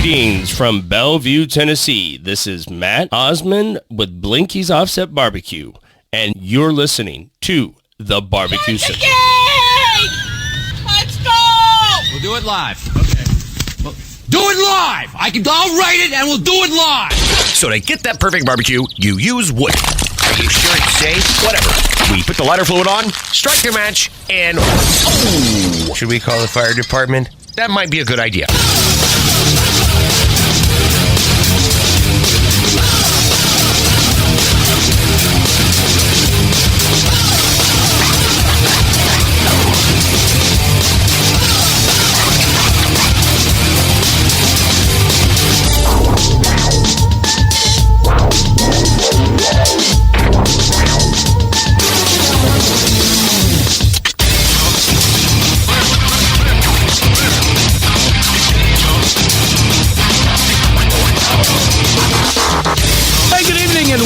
Greetings from Bellevue, Tennessee. This is Matt Osmond with Blinky's Offset Barbecue, and you're listening to The Barbecue Central. Let's go! We'll do it live. Okay. Well, do it live! I'll write it and we'll do it live! So to get that perfect barbecue, you use wood. Are you sure it's safe? Whatever. We put the lighter fluid on, strike your match, and... Oh! Should we call the fire department? That might be a good idea.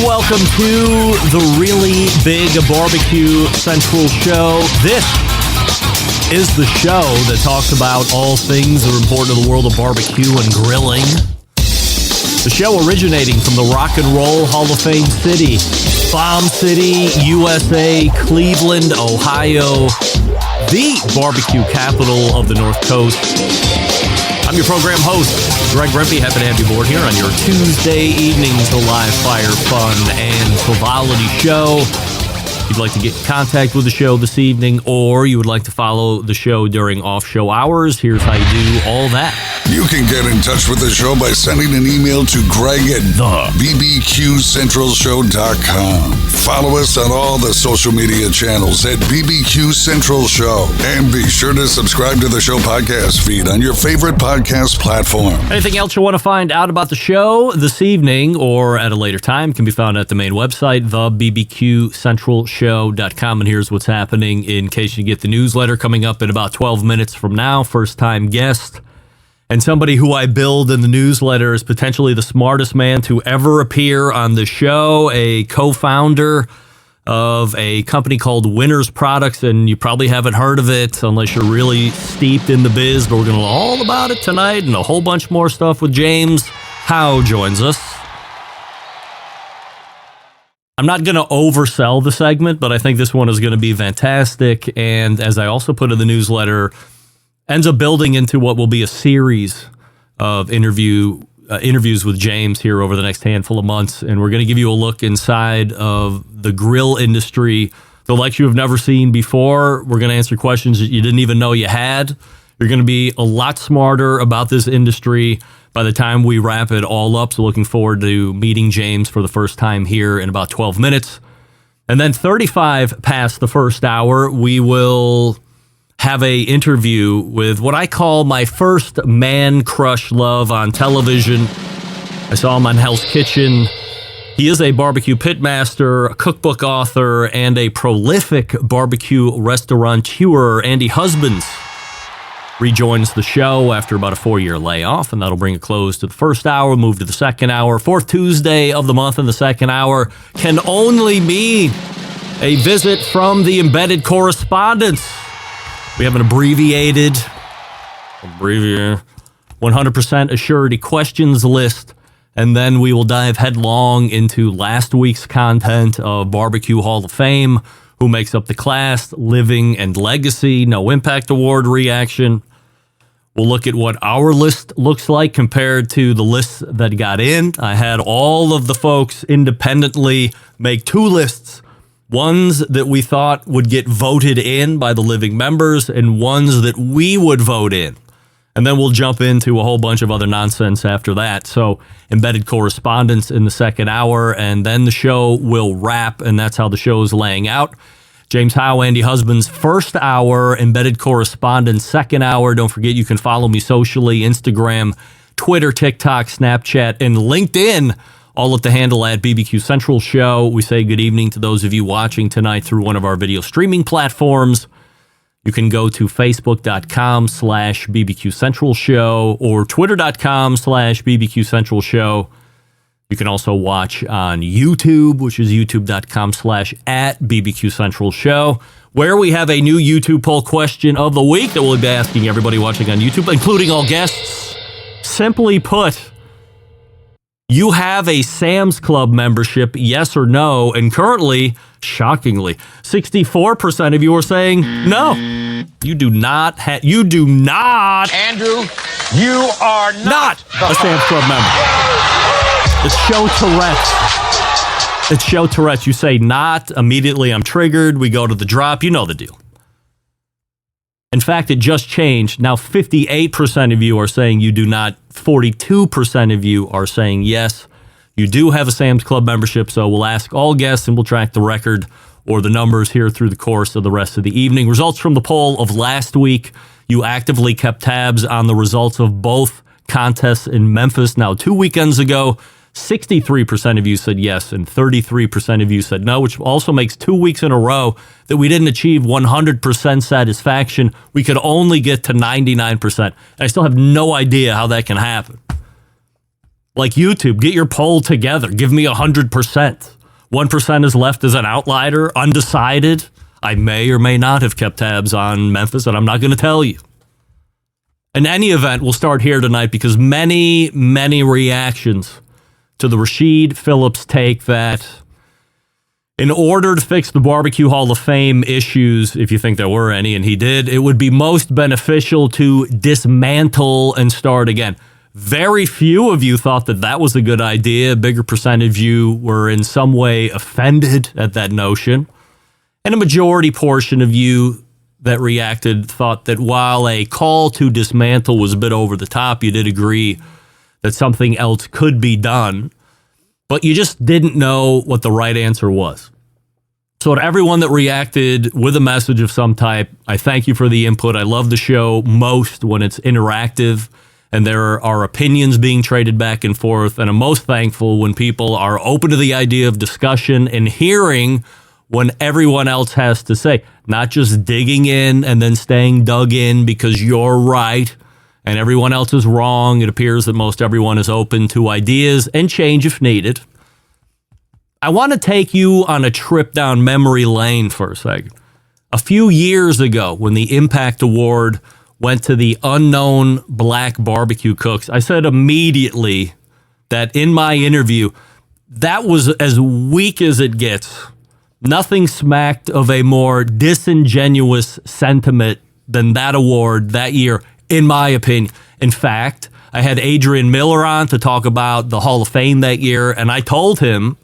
Welcome to the Really Big Barbecue Central Show. This is the show that talks about all things that are important to the world of barbecue and grilling. The show originating from the Rock and Roll Hall of Fame city, Bomb City, USA, Cleveland, Ohio, the barbecue capital of the North Coast. I'm your program host, Greg Rempe. Happy to have you aboard here on your Tuesday evenings, the live fire, fun, and frivolity show. If you'd like to get in contact with the show this evening, or you would like to follow the show during off-show hours, here's how you do all that. You can get in touch with the show by sending an email to Greg at bbqcentralshow.com. Follow us on all the social media channels at BBQ Central Show. And be sure to subscribe to the show podcast feed on your favorite podcast platform. Anything else you want to find out about the show this evening or at a later time can be found at the main website, thebbqcentralshow.com. And here's what's happening in case you get the newsletter coming up in about 12 minutes from now. First-time guest and somebody who I build in the newsletter is potentially the smartest man to ever appear on the show, a co-founder of a company called Winners Products, and you probably haven't heard of it unless you're really steeped in the biz, but we're going to know all about it tonight and a whole bunch more stuff with James Howe joins us. I'm not going to oversell the segment, but I think this one is going to be fantastic, and as I also put in the newsletter, ends up building into what will be a series of interviews with James here over the next handful of months. And we're going to give you a look inside of the grill industry, the likes you have never seen before. We're going to answer questions that you didn't even know you had. You're going to be a lot smarter about this industry by the time we wrap it all up. So looking forward to meeting James for the first time here in about 12 minutes. And then 35 past the first hour, we will have a interview with what I call my first man crush love on television. I saw him on Hell's Kitchen. He is a barbecue pitmaster, a cookbook author, and a prolific barbecue restaurateur. Andy Husbands rejoins the show after about a 4-year layoff, and that'll bring a close to the first hour, move to the second hour. Fourth Tuesday of the month in the second hour can only be a visit from the embedded correspondence. We have an abbreviated 100% assurity questions list, and then we will dive headlong into last week's content of Barbecue Hall of Fame, who makes up the class, Living and Legacy, No Impact Award reaction. We'll look at what our list looks like compared to the lists that got in. I had all of the folks independently make two lists. Ones that we thought would get voted in by the living members and ones that we would vote in. And then we'll jump into a whole bunch of other nonsense after that. So embedded correspondence in the second hour, and then the show will wrap, and that's how the show is laying out. James Howe, Andy Husbands, first hour, embedded correspondence, second hour. Don't forget you can follow me socially, Instagram, Twitter, TikTok, Snapchat, and LinkedIn. All at the handle at BBQ Central Show. We say good evening to those of you watching tonight through one of our video streaming platforms. You can go to facebook.com/BBQ Central Show or twitter.com/BBQ Central Show. You can also watch on YouTube, which is youtube.com/@BBQ Central Show, where we have a new YouTube poll question of the week that we'll be asking everybody watching on YouTube, including all guests. Simply put, you have a Sam's Club membership, yes or no, and currently, shockingly, 64% of you are saying no. You do not have, Andrew, you are not a Sam's Club member. It's show Tourette's. It's show Tourette's. You say not, immediately I'm triggered, we go to the drop, you know the deal. In fact, it just changed. Now 58% of you are saying you do not. 42% of you are saying yes. You do have a Sam's Club membership, so we'll ask all guests and we'll track the record or the numbers here through the course of the rest of the evening. Results from the poll of last week. You actively kept tabs on the results of both contests in Memphis. Now, 2 weekends ago, 63% of you said yes and 33% of you said no, which also makes 2 weeks in a row that we didn't achieve 100% satisfaction. We could only get to 99%. And I still have no idea how that can happen. Like YouTube, get your poll together. Give me 100%. 1% is left as an outlier, undecided. I may or may not have kept tabs on Memphis, and I'm not going to tell you. In any event, we'll start here tonight because many reactions to the Rasheed Phillips take that in order to fix the Barbecue Hall of Fame issues, if you think there were any, and he did, it would be most beneficial to dismantle and start again. Very few of you thought that that was a good idea. A bigger percentage of you were in some way offended at that notion. And a majority portion of you that reacted thought that while a call to dismantle was a bit over the top, you did agree that something else could be done, but you just didn't know what the right answer was. So to everyone that reacted with a message of some type, I thank you for the input. I love the show most when it's interactive and there are opinions being traded back and forth, and I'm most thankful when people are open to the idea of discussion and hearing when everyone else has to say, not just digging in and then staying dug in because you're right and everyone else is wrong. It appears that most everyone is open to ideas and change if needed. I want to take you on a trip down memory lane for a second. A few years ago, when the Impact Award went to the unknown black barbecue cooks, I said immediately that in my interview, that was as weak as it gets. Nothing smacked of a more disingenuous sentiment than that award that year, in my opinion. In fact, I had Adrian Miller on to talk about the Hall of Fame that year, and I told him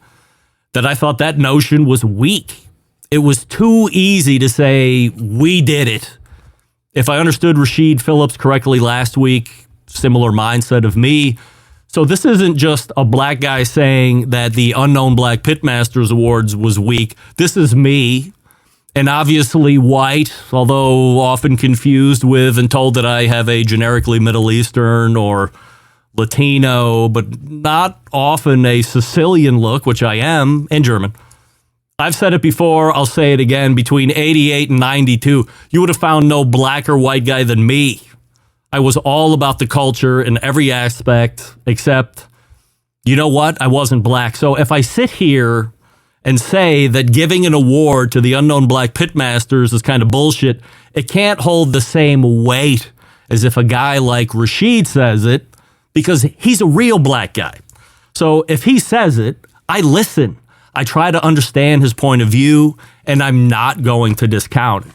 that I thought that notion was weak. It was too easy to say, we did it. If I understood Rasheed Phillips correctly last week, similar mindset of me. So this isn't just a black guy saying that the Unknown Black Pitmasters Awards was weak. This is me, and obviously white, although often confused with and told that I have a generically Middle Eastern or Latino, but not often a Sicilian look, which I am, and German. I've said it before, I'll say it again, between 88 and 92, you would have found no blacker white guy than me. I was all about the culture in every aspect, except, you know what? I wasn't black. So if I sit here and say that giving an award to the Unknown Black Pitmasters is kind of bullshit, it can't hold the same weight as if a guy like Rasheed says it, because he's a real black guy. So if he says it, I listen. I try to understand his point of view, and I'm not going to discount it.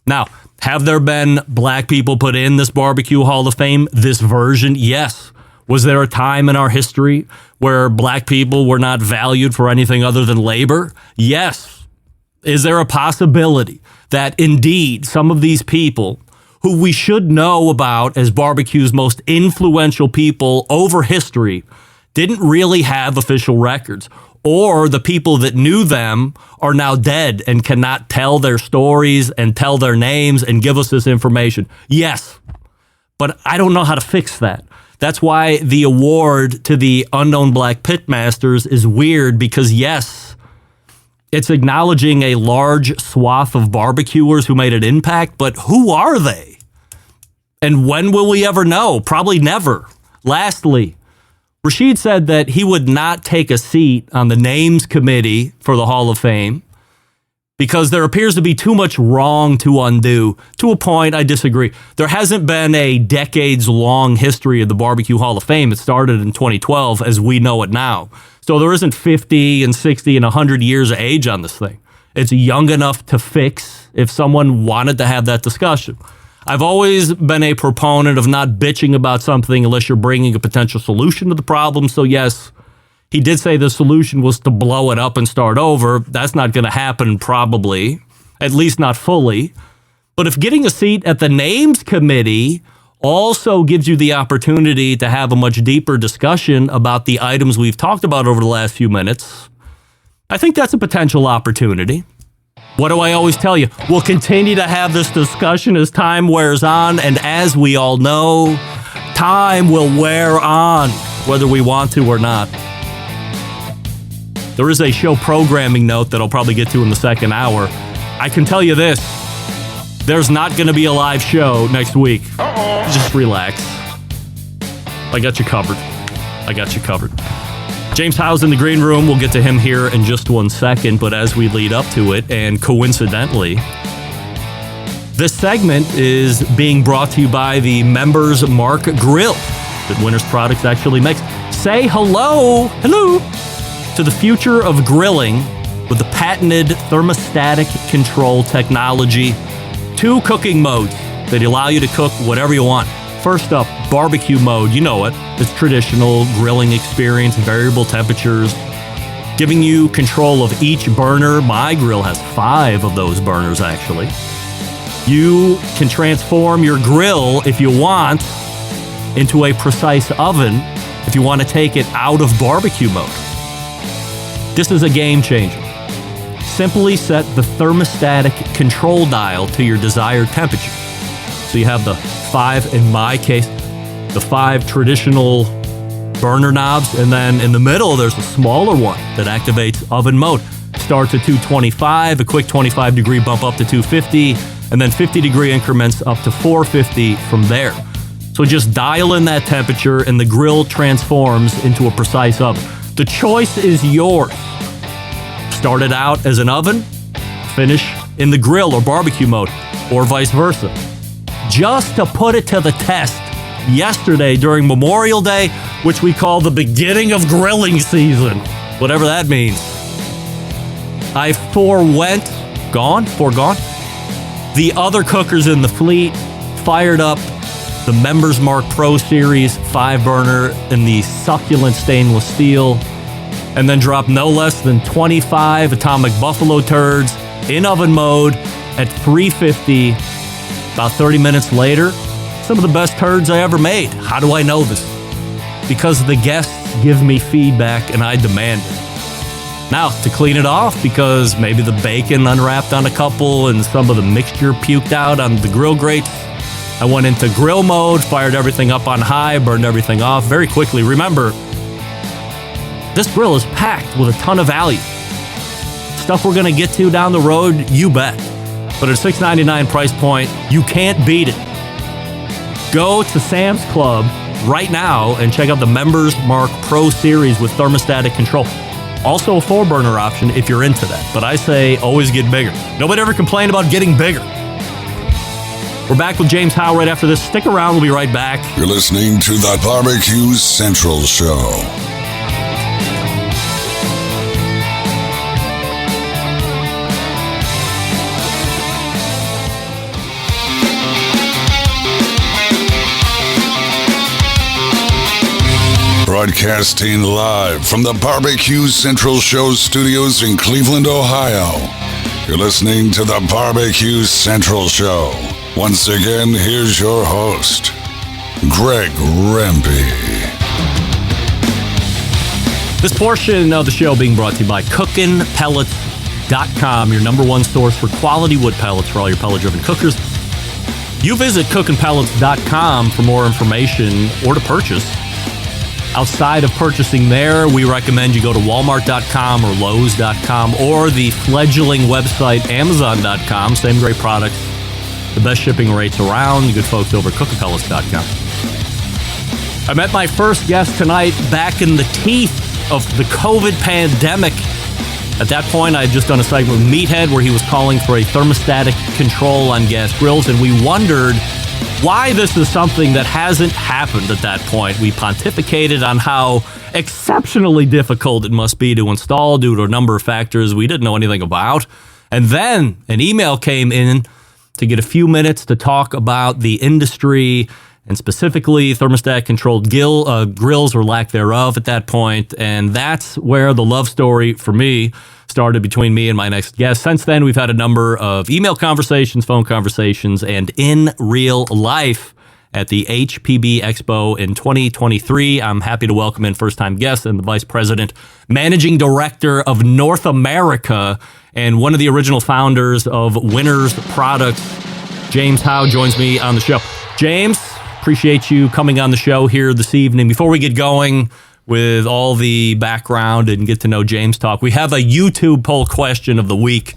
Now, have there been black people put in this Barbecue Hall of Fame, this version? Yes. Was there a time in our history where black people were not valued for anything other than labor? Yes. Is there a possibility that indeed some of these people who we should know about as barbecue's most influential people over history didn't really have official records? Or the people that knew them are now dead and cannot tell their stories and tell their names and give us this information? Yes, but I don't know how to fix that. That's why the award to the Unknown Black Pitmasters is weird, because yes, it's acknowledging a large swath of barbecuers who made an impact, but who are they? And when will we ever know? Probably never. Lastly, Rasheed said that he would not take a seat on the names committee for the Hall of Fame because there appears to be too much wrong to undo. To a point, I disagree. There hasn't been a decades-long history of the Barbecue Hall of Fame. It started in 2012 as we know it now. So there isn't 50 and 60 and 100 years of age on this thing. It's young enough to fix if someone wanted to have that discussion. I've always been a proponent of not bitching about something unless you're bringing a potential solution to the problem. So yes, he did say the solution was to blow it up and start over. That's not going to happen probably, at least not fully. But if getting a seat at the names committee also gives you the opportunity to have a much deeper discussion about the items we've talked about over the last few minutes, I think that's a potential opportunity. What do I always tell you? We'll continue to have this discussion as time wears on, and as we all know, time will wear on, whether we want to or not. There is a show programming note that I'll probably get to in the second hour. I can tell you this, there's not going to be a live show next week. Just relax. I got you covered. James Howe's in the green room. We'll get to him here in just 1 second, but as we lead up to it, and coincidentally, this segment is being brought to you by the Members Mark Grill that Winners Products actually makes. Say hello to the future of grilling with the patented thermostatic control technology. 2 cooking modes that allow you to cook whatever you want. First up, barbecue mode. You know it. It's traditional grilling experience, variable temperatures, giving you control of each burner. My grill has 5 of those burners, actually. You can transform your grill, if you want, into a precise oven if you want to take it out of barbecue mode. This is a game changer. Simply set the thermostatic control dial to your desired temperature. So you have the 5, in my case, the 5 traditional burner knobs, and then in the middle there's a smaller one that activates oven mode. Starts at 225, a quick 25 degree bump up to 250, and then 50 degree increments up to 450 from there. So just dial in that temperature and the grill transforms into a precise oven. The choice is yours. Start it out as an oven, finish in the grill or barbecue mode, or vice versa. Just to put it to the test, yesterday during Memorial Day, which we call the beginning of grilling season, whatever that means, I forgone the other cookers in the fleet, fired up the Members Mark Pro Series 5 burner in the succulent stainless steel, and then dropped no less than 25 Atomic Buffalo turds in oven mode at 350. About 30 minutes later, some of the best turds I ever made. How do I know this? Because the guests give me feedback and I demand it. Now, to clean it off, because maybe the bacon unwrapped on a couple and some of the mixture puked out on the grill grates, I went into grill mode, fired everything up on high, burned everything off very quickly. Remember, this grill is packed with a ton of value. Stuff we're going to get to down the road, you bet. But at a $6.99 price point, you can't beat it. Go to Sam's Club right now and check out the Members Mark Pro Series with thermostatic control. Also a 4-burner option if you're into that. But I say always get bigger. Nobody ever complained about getting bigger. We're back with James Howe right after this. Stick around. We'll be right back. You're listening to the Barbecue Central Show. Broadcasting live from the Barbecue Central Show studios in Cleveland, Ohio. You're listening to the Barbecue Central Show. Once again, here's your host, Greg Rempe. This portion of the show being brought to you by CookinPellets.com, your number one source for quality wood pellets for all your pellet-driven cookers. You visit CookinPellets.com for more information or to purchase. Outside of purchasing there, we recommend you go to Walmart.com or Lowe's.com or the fledgling website Amazon.com. Same great products, the best shipping rates around. The good folks over at CookinPellets.com. I met my first guest tonight back in the teeth of the COVID pandemic At that point, I had just done a segment with Meathead where he was calling for a thermostatic control on gas grills, and we wondered why this is something that hasn't happened at that point. We pontificated on how exceptionally difficult it must be to install due to a number of factors we didn't know anything about. And then an email came in to get a few minutes to talk about the industry and specifically thermostat-controlled grills or lack thereof at that point. And that's where the love story for me started between me and my next guest. Since then, we've had a number of email conversations, phone conversations, and in real life at the HPB Expo in 2023. I'm happy to welcome in first-time guest and the Vice President, Managing Director of North America, and one of the original founders of Winners Products. James Howe joins me on the show. James, appreciate you coming on the show here this evening. Before we get going with all the background and get to know James talk, we have a YouTube poll question of the week.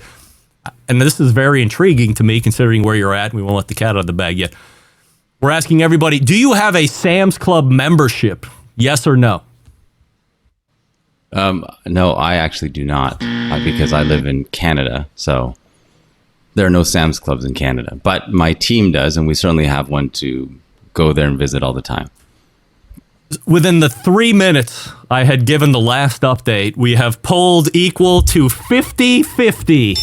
And this is very intriguing to me considering where you're at. We won't let the cat out of the bag yet. We're asking everybody, do you have a Sam's Club membership? Yes or no? No, I actually do not, because I live in Canada, so there are no Sam's Clubs in Canada. But my team does, and we certainly have one to go there and visit all the time. Within the 3 minutes I had given the last update, we have polled equal to 50-50.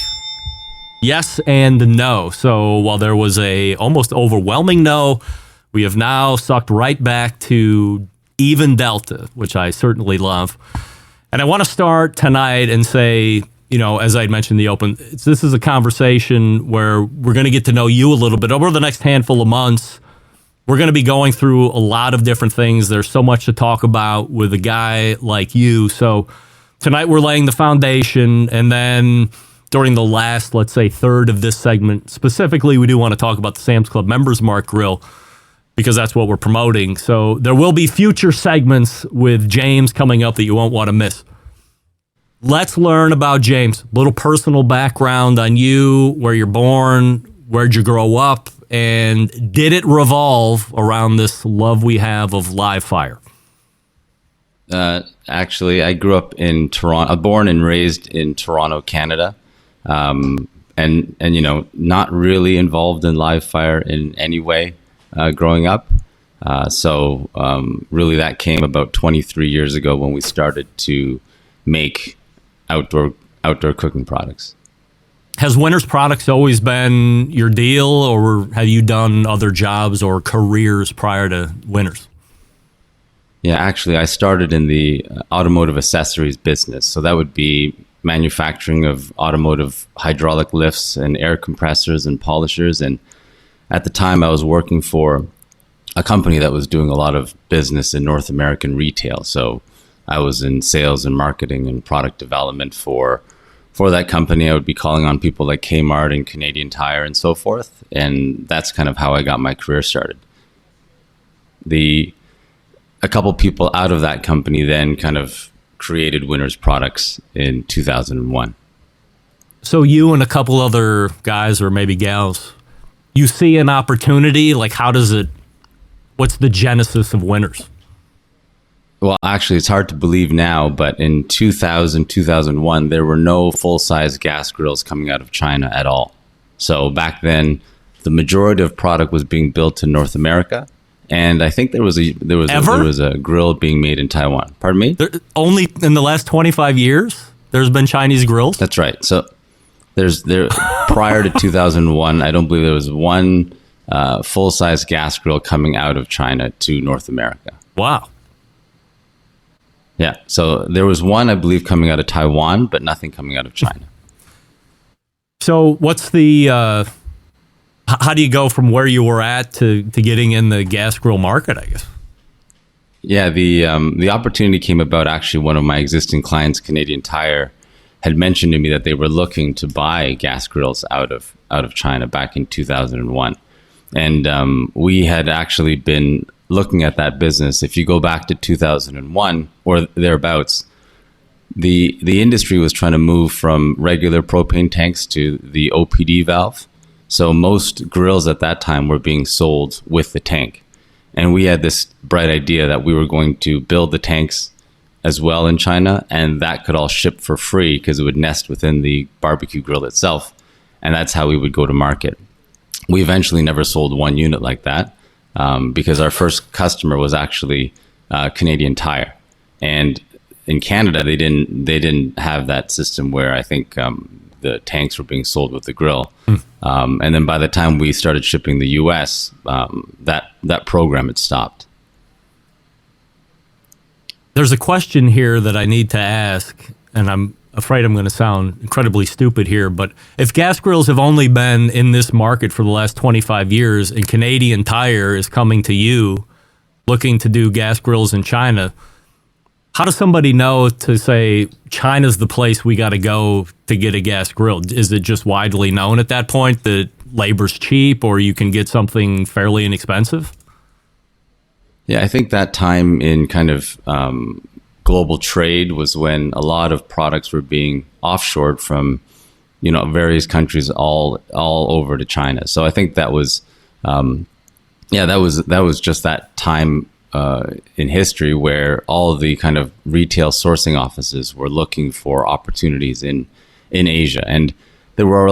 Yes and no. So while there was a almost overwhelming no, we have now sucked right back to even delta, which I certainly love. And I want to start tonight and say, you know, as I mentioned in the open, this is a conversation where we're going to get to know you a little bit over the next handful of months. We're going to be going through a lot of different things. There's so much to talk about with a guy like you. So tonight we're laying the foundation, and then during the last, let's say, third of this segment, specifically, we do want to talk about the Sam's Club Members Mark Grill because that's what we're promoting. So there will be future segments with James coming up that you won't want to miss. Let's learn about James. Little personal background on you, where you're born, where'd you grow up, and did it revolve around this love we have of live fire? Actually, I grew up in Toronto, born and raised in Toronto, Canada. And you know, not really involved in live fire in any way growing up. So really that came about 23 years ago when we started to make outdoor cooking products. Has Winners Products always been your deal, or have you done other jobs or careers prior to Winners? Yeah, actually, I started in the automotive accessories business. So that would be manufacturing of automotive hydraulic lifts and air compressors and polishers. And at the time, I was working for a company that was doing a lot of business in North American retail. So I was in sales and marketing and product development for that company. I would be calling on people like Kmart and Canadian Tire and so forth. And that's kind of how I got my career started. A couple people out of that company then kind of created Winners Products in 2001. So you and a couple other guys or maybe gals, you see an opportunity, like what's the genesis of Winners? Well, actually, it's hard to believe now, but in 2001, there were no full-size gas grills coming out of China at all. So back then, the majority of product was being built in North America. And I think there was a grill being made in Taiwan. Pardon me? Only in the last 25 years, there's been Chinese grills? That's right. So prior to 2001, I don't believe there was one full-size gas grill coming out of China to North America. Wow. Yeah. So there was one, I believe, coming out of Taiwan, but nothing coming out of China. So what's the... how do you go from where you were at to getting in the gas grill market, I guess? Yeah, the opportunity came about. Actually, one of my existing clients, Canadian Tire, had mentioned to me that they were looking to buy gas grills out of China back in 2001. And we had actually been looking at that business. If you go back to 2001 or thereabouts, the industry was trying to move from regular propane tanks to the OPD valve. So most grills at that time were being sold with the tank. And we had this bright idea that we were going to build the tanks, as well in China, and that could all ship for free because it would nest within the barbecue grill itself, and that's how we would go to market. We eventually never sold one unit like that because our first customer was actually Canadian Tire, and in Canada they didn't have that system where I think the tanks were being sold with the grill. And then by the time we started shipping the US, that program had stopped. There's a question here that I need to ask, and I'm afraid I'm going to sound incredibly stupid here, but if gas grills have only been in this market for the last 25 years and Canadian Tire is coming to you looking to do gas grills in China, how does somebody know to say China's the place we got to go to get a gas grill? Is it just widely known at that point that labor's cheap or you can get something fairly inexpensive? Yeah, I think that time in kind of global trade was when a lot of products were being offshored from, various countries all over to China. So I think that was, that was just that time in history where all of the kind of retail sourcing offices were looking for opportunities in Asia, and there were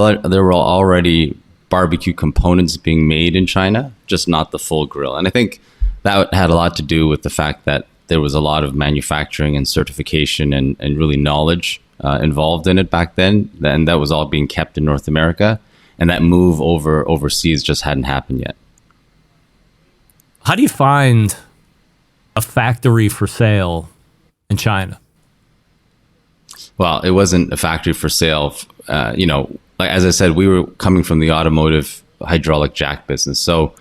already barbecue components being made in China, just not the full grill. And I think that had a lot to do with the fact that there was a lot of manufacturing and certification and really knowledge involved in it back then, and that was all being kept in North America, and that move overseas just hadn't happened yet. How do you find a factory for sale in China? Well, it wasn't a factory for sale. Like as I said, we were coming from the automotive hydraulic jack business. So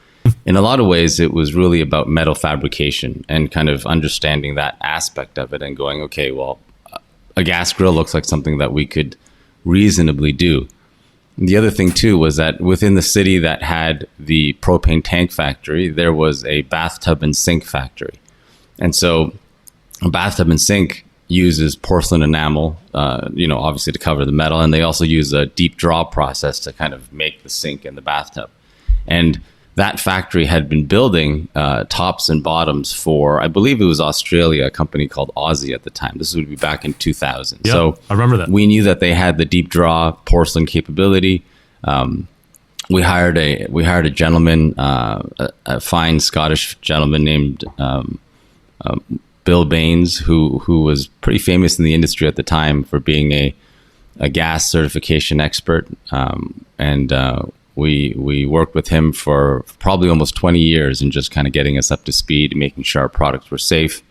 in a lot of ways, it was really about metal fabrication and kind of understanding that aspect of it and going, okay, well, a gas grill looks like something that we could reasonably do. The other thing, too, was that within the city that had the propane tank factory, there was a bathtub and sink factory. And so a bathtub and sink uses porcelain enamel, obviously to cover the metal. And they also use a deep draw process to kind of make the sink in the bathtub. And that factory had been building tops and bottoms for, I believe it was Australia, a company called Aussie at the time. This would be back in 2000. Yep, so I remember that. We knew that they had the deep draw porcelain capability. We hired a gentleman, a fine Scottish gentleman named Bill Baines, who was pretty famous in the industry at the time for being a gas certification expert, and we worked with him for probably almost 20 years and just kind of getting us up to speed, making sure our products were safe,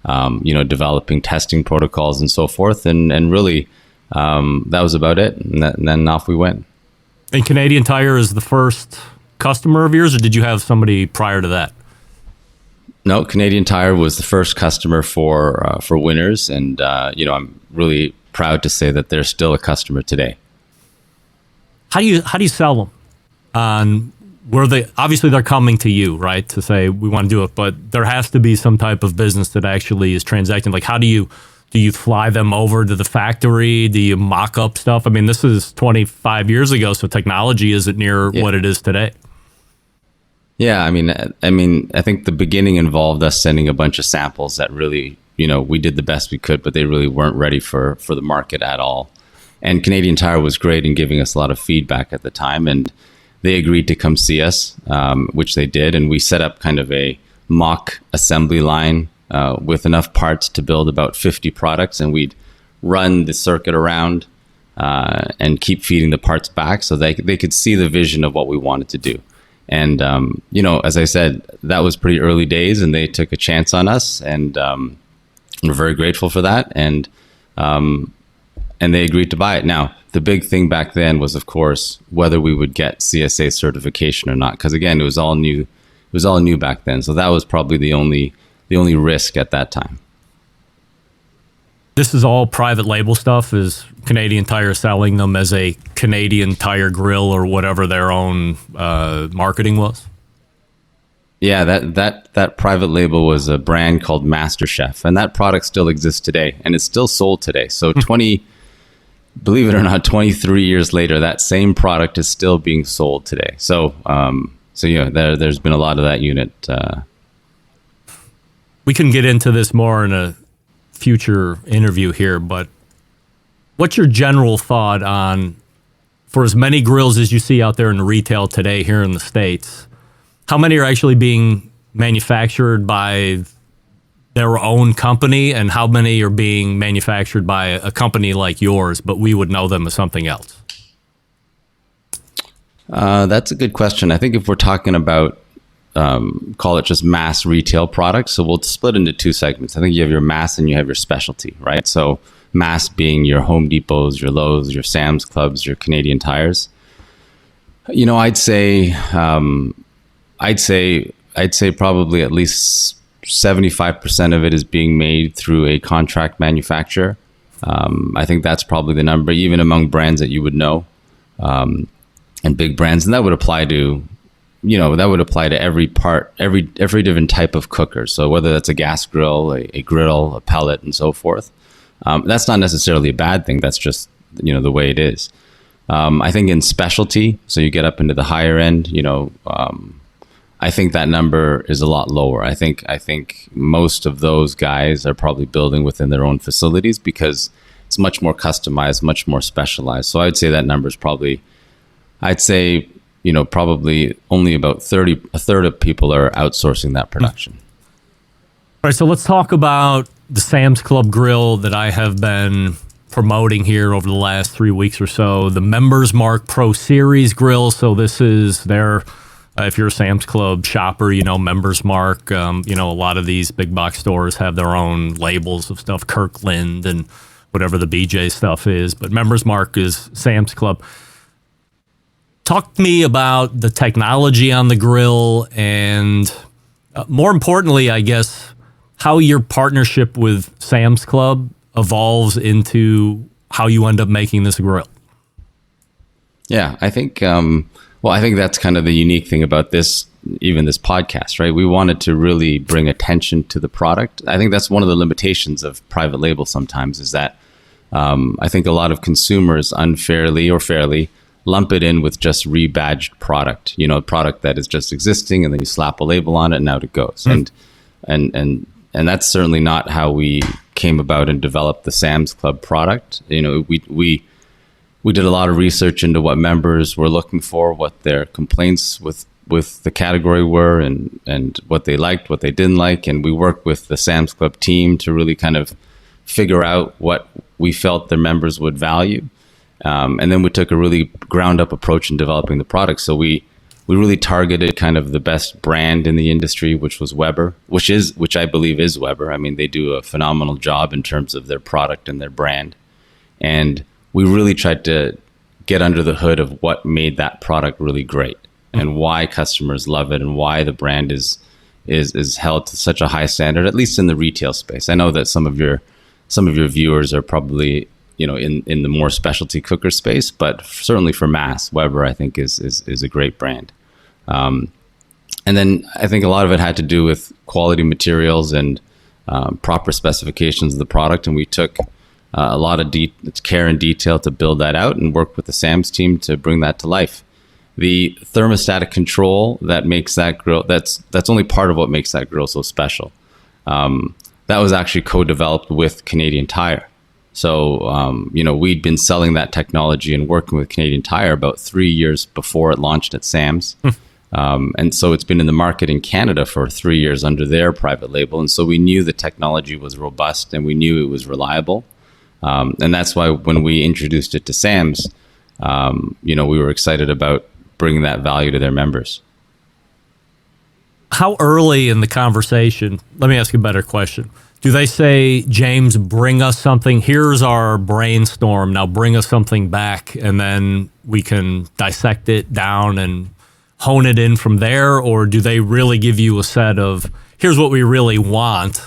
developing testing protocols and so forth, and really that was about it. And then off we went. And Canadian Tire is the first customer of yours, or did you have somebody prior to that? No, Canadian Tire was the first customer for Winners, and I'm really proud to say that they're still a customer today. How do you sell them? Obviously they're coming to you, right, to say we want to do it, but there has to be some type of business that actually is transacting. Like, how do you fly them over to the factory? Do you mock up stuff? I mean, this is 25 years ago, so technology isn't near what it is today. Yeah, I mean, I think the beginning involved us sending a bunch of samples that really, we did the best we could, but they really weren't ready for the market at all. And Canadian Tire was great in giving us a lot of feedback at the time, and they agreed to come see us, which they did, and we set up kind of a mock assembly line with enough parts to build about 50 products, and we'd run the circuit around and keep feeding the parts back so they could see the vision of what we wanted to do. And, as I said, that was pretty early days, and they took a chance on us, and we're very grateful for that. And they agreed to buy it. Now, the big thing back then was, of course, whether we would get CSA certification or not, because again, it was all new. It was all new back then, so that was probably the only risk at that time. This is all private label stuff. Is Canadian Tire selling them as a Canadian Tire grill or whatever their own marketing was? Yeah, that private label was a brand called MasterChef, and that product still exists today, and it's still sold today. So believe it or not, 23 years later, that same product is still being sold today. So there's been a lot of that unit. We can get into this more in a future interview here, but what's your general thought on, for as many grills as you see out there in retail today here in the States, how many are actually being manufactured by their own company, and how many are being manufactured by a company like yours, but we would know them as something else? That's a good question. I think if we're talking about, call it just mass retail products, so we'll split into two segments. I think you have your mass and you have your specialty, right? So mass being your Home Depots, your Lowe's, your Sam's Clubs, your Canadian Tires. You know, I'd say probably at least 75% of it is being made through a contract manufacturer. I think that's probably the number, even among brands that you would know, and big brands. And that would apply to, every part, every different type of cooker. So whether that's a gas grill, a grill, a pellet, and so forth. That's not necessarily a bad thing. That's just, the way it is. I think in specialty, so you get up into the higher end, I think that number is a lot lower. I think most of those guys are probably building within their own facilities because it's much more customized, much more specialized. So I'd say that number is probably, probably only about a third of people are outsourcing that production. All right, so let's talk about the Sam's Club grill that I have been promoting here over the last 3 weeks or so, the Members Mark Pro Series grill. So this is their... if you're a Sam's Club shopper, Members Mark, a lot of these big box stores have their own labels of stuff, Kirkland and whatever the BJ stuff is. But Members Mark is Sam's Club. Talk to me about the technology on the grill and more importantly, I guess, how your partnership with Sam's Club evolves into how you end up making this grill. Yeah, I think... I think that's kind of the unique thing about this podcast, right? We wanted to really bring attention to the product. I think that's one of the limitations of private label sometimes is that I think a lot of consumers unfairly or fairly lump it in with just rebadged product, a product that is just existing and then you slap a label on it and out it goes. And that's certainly not how we came about and developed the Sam's Club product. We did a lot of research into what members were looking for, what their complaints with the category were, and what they liked, what they didn't like. And we worked with the Sam's Club team to really kind of figure out what we felt their members would value. And then we took a really ground up approach in developing the product. So we really targeted kind of the best brand in the industry, which was Weber, which I believe is Weber. I mean, they do a phenomenal job in terms of their product and their brand. And we really tried to get under the hood of what made that product really great and why customers love it and why the brand is held to such a high standard, at least in the retail space. I know that some of your viewers are probably, in the more specialty cooker space, but certainly for mass, Weber, I think is a great brand. And then I think a lot of it had to do with quality materials and proper specifications of the product. And we took a lot of care and detail to build that out and work with the Sam's team to bring that to life. The thermostatic control that makes that grill, that's only part of what makes that grill so special. That was actually co-developed with Canadian Tire. So, we'd been selling that technology and working with Canadian Tire about 3 years before it launched at Sam's. And so it's been in the market in Canada for 3 years under their private label. And so we knew the technology was robust and we knew it was reliable. And that's why when we introduced it to Sam's, we were excited about bringing that value to their members. How early in the conversation, let me ask you a better question. Do they say, James, bring us something, here's our brainstorm, now bring us something back, and then we can dissect it down and hone it in from there? Or do they really give you a set of, here's what we really want,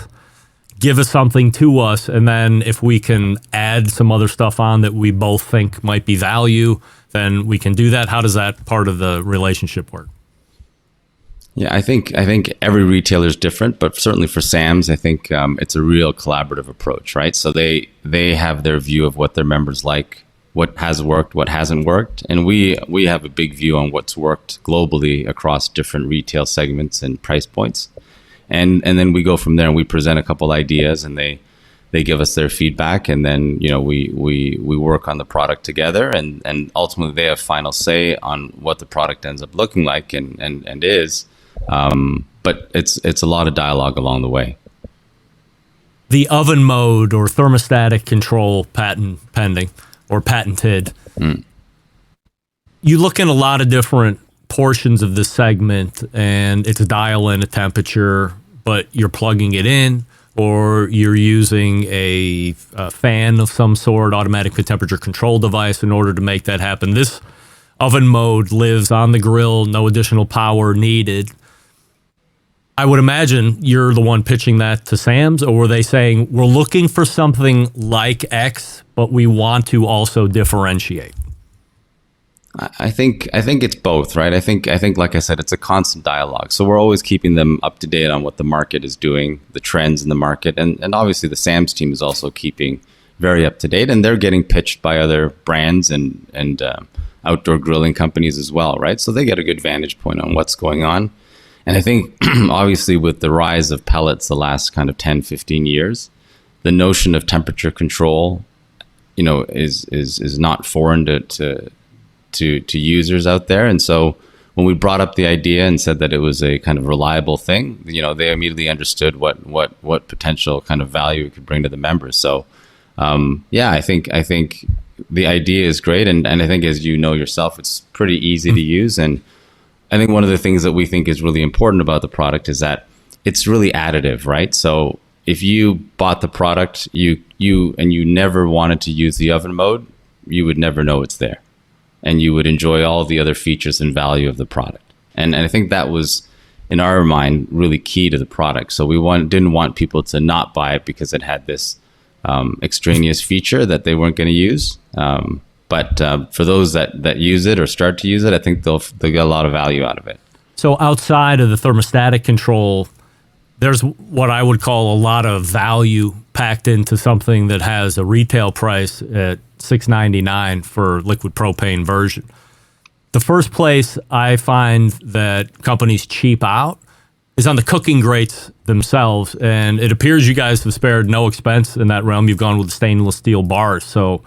give us something to us, and then if we can add some other stuff on that we both think might be value, then we can do that? How does that part of the relationship work? Yeah, I think every retailer is different, but certainly for Sam's, I think it's a real collaborative approach, right? So they have their view of what their members like, what has worked, what hasn't worked, and we have a big view on what's worked globally across different retail segments and price points. And then we go from there and we present a couple ideas and they they give us their feedback, and then we work on the product together, and ultimately they have final say on what the product ends up looking like and is. But it's a lot of dialogue along the way. The oven mode or thermostatic control patent pending or patented. You look in a lot of different portions of this segment, and it's a dial in a temperature, but you're plugging it in, or you're using a fan of some sort, automatic temperature control device in order to make that happen. This oven mode lives on the grill, no additional power needed. I would imagine you're the one pitching that to Sam's, or were they saying, we're looking for something like X, but we want to also differentiate? I think it's both, right? I think like I said, it's a constant dialogue. So we're always keeping them up to date on what the market is doing, the trends in the market, and obviously the Sam's team is also keeping very up to date, and they're getting pitched by other brands and outdoor grilling companies as well, right? So they get a good vantage point on what's going on. And I think obviously with the rise of pellets the last kind of 10, 15 years, the notion of temperature control, is not foreign to users out there. And so when we brought up the idea and said that it was a kind of reliable thing, they immediately understood what potential kind of value it could bring to the members. So I think the idea is great, and I think, as you know yourself, it's pretty easy to use. And I think one of the things that we think is really important about the product is that it's really additive, right? So if you bought the product, you never wanted to use the oven mode, you would never know it's there, and you would enjoy all the other features and value of the product. And I think that was, in our mind, really key to the product. So we didn't want people to not buy it because it had this extraneous feature that they weren't going to use. But for those that use it or start to use it, I think they'll get a lot of value out of it. So outside of the thermostatic control, there's what I would call a lot of value packed into something that has a retail price at $6.99 for liquid propane version. The first place I find that companies cheap out is on the cooking grates themselves, and it appears you guys have spared no expense in that realm. You've gone with stainless steel bars. So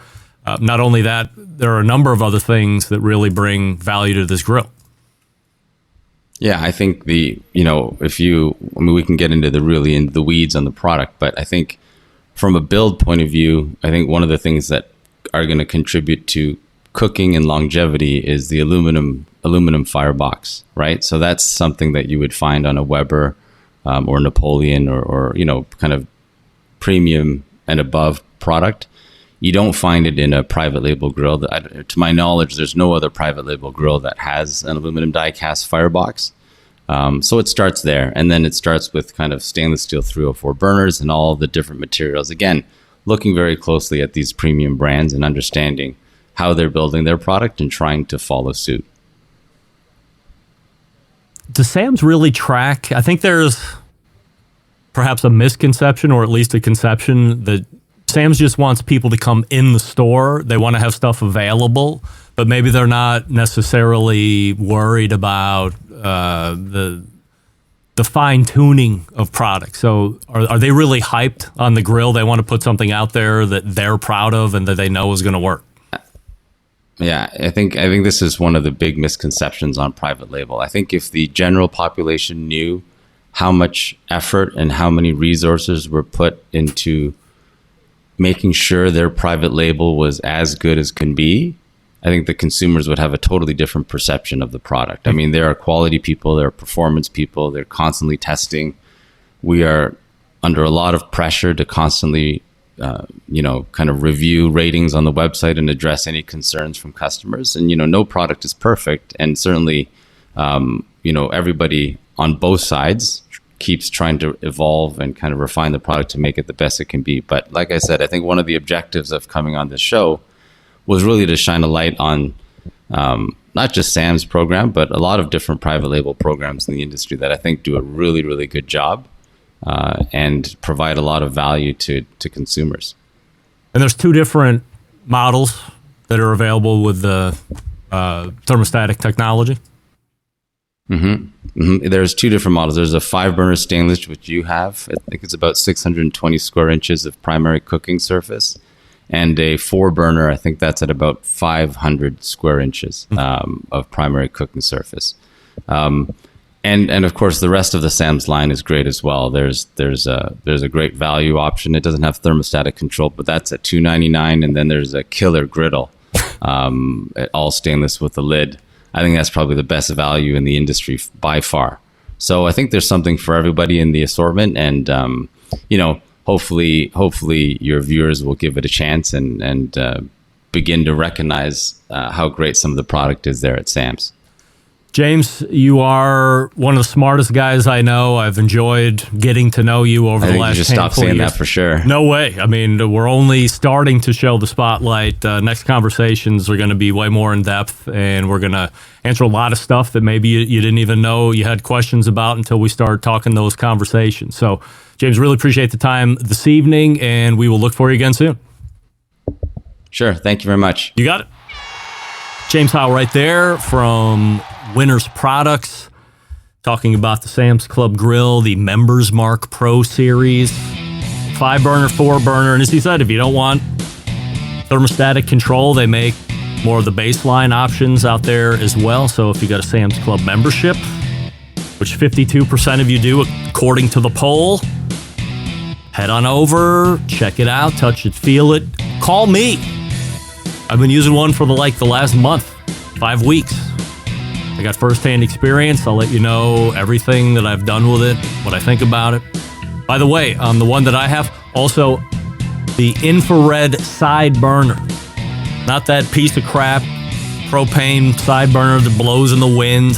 not only that, there are a number of other things that really bring value to this grill. Yeah, I think we can get into the weeds on the product, but I think from a build point of view, I think one of the things that are going to contribute to cooking and longevity is the aluminum firebox, right? So that's something that you would find on a Weber or Napoleon or kind of premium and above product. You don't find it in a private label grill. To my knowledge, there's no other private label grill that has an aluminum die-cast firebox. So it starts there, and then it starts with kind of stainless steel 304 burners and all the different materials. Again, looking very closely at these premium brands and understanding how they're building their product and trying to follow suit. Does Sam's really track? I think there's perhaps a misconception, or at least a conception, that Sam's just wants people to come in the store. They want to have stuff available, but maybe they're not necessarily worried about the fine tuning of products. So are they really hyped on the grill? They want to put something out there that they're proud of and that they know is going to work. Yeah, I think this is one of the big misconceptions on private label. I think if the general population knew how much effort and how many resources were put into making sure their private label was as good as can be, I think the consumers would have a totally different perception of the product. I mean, there are quality people, there are performance people, they're constantly testing. We are under a lot of pressure to constantly, kind of review ratings on the website and address any concerns from customers. And, no product is perfect. And certainly, everybody on both sides keeps trying to evolve and kind of refine the product to make it the best it can be. But like I said, I think one of the objectives of coming on this show was really to shine a light on not just Sam's program, but a lot of different private label programs in the industry that I think do a really, really good job and provide a lot of value to consumers. And there's two different models that are available with the thermostatic technology. There's two different models. There's a 5-burner stainless, which you have. I think it's about 620 square inches of primary cooking surface. And a 4-burner, I think that's at about 500 square inches of primary cooking surface. And of course, the rest of the Sam's line is great as well. There's a great value option. It doesn't have thermostatic control, but that's at $299. And then there's a killer griddle, all stainless with a lid. I think that's probably the best value in the industry by far. So I think there's something for everybody in the assortment, and hopefully your viewers will give it a chance and begin to recognize how great some of the product is there at Sam's. James, you are one of the smartest guys I know. I've enjoyed getting to know you over the last 10 years. You should stop saying that for sure. No way. I mean, we're only starting to show the spotlight. Next conversations are going to be way more in depth, and we're going to answer a lot of stuff that maybe you didn't even know you had questions about until we start talking those conversations. So, James, really appreciate the time this evening, and we will look for you again soon. Sure. Thank you very much. You got it. James Howe right there from Winners Products, talking about the Sam's Club Grill, the Members Mark Pro Series, 5-burner, 4-burner. And as he said, if you don't want thermostatic control, they make more of the baseline options out there as well. So if you got a Sam's Club membership, which 52% of you do according to the poll, head on over, check it out, touch it, feel it. Call me. I've been using one for the last month, 5 weeks. I got firsthand experience. I'll let you know everything that I've done with it, what I think about it. By the way, the one that I have, also the infrared side burner. Not that piece of crap propane side burner that blows in the wind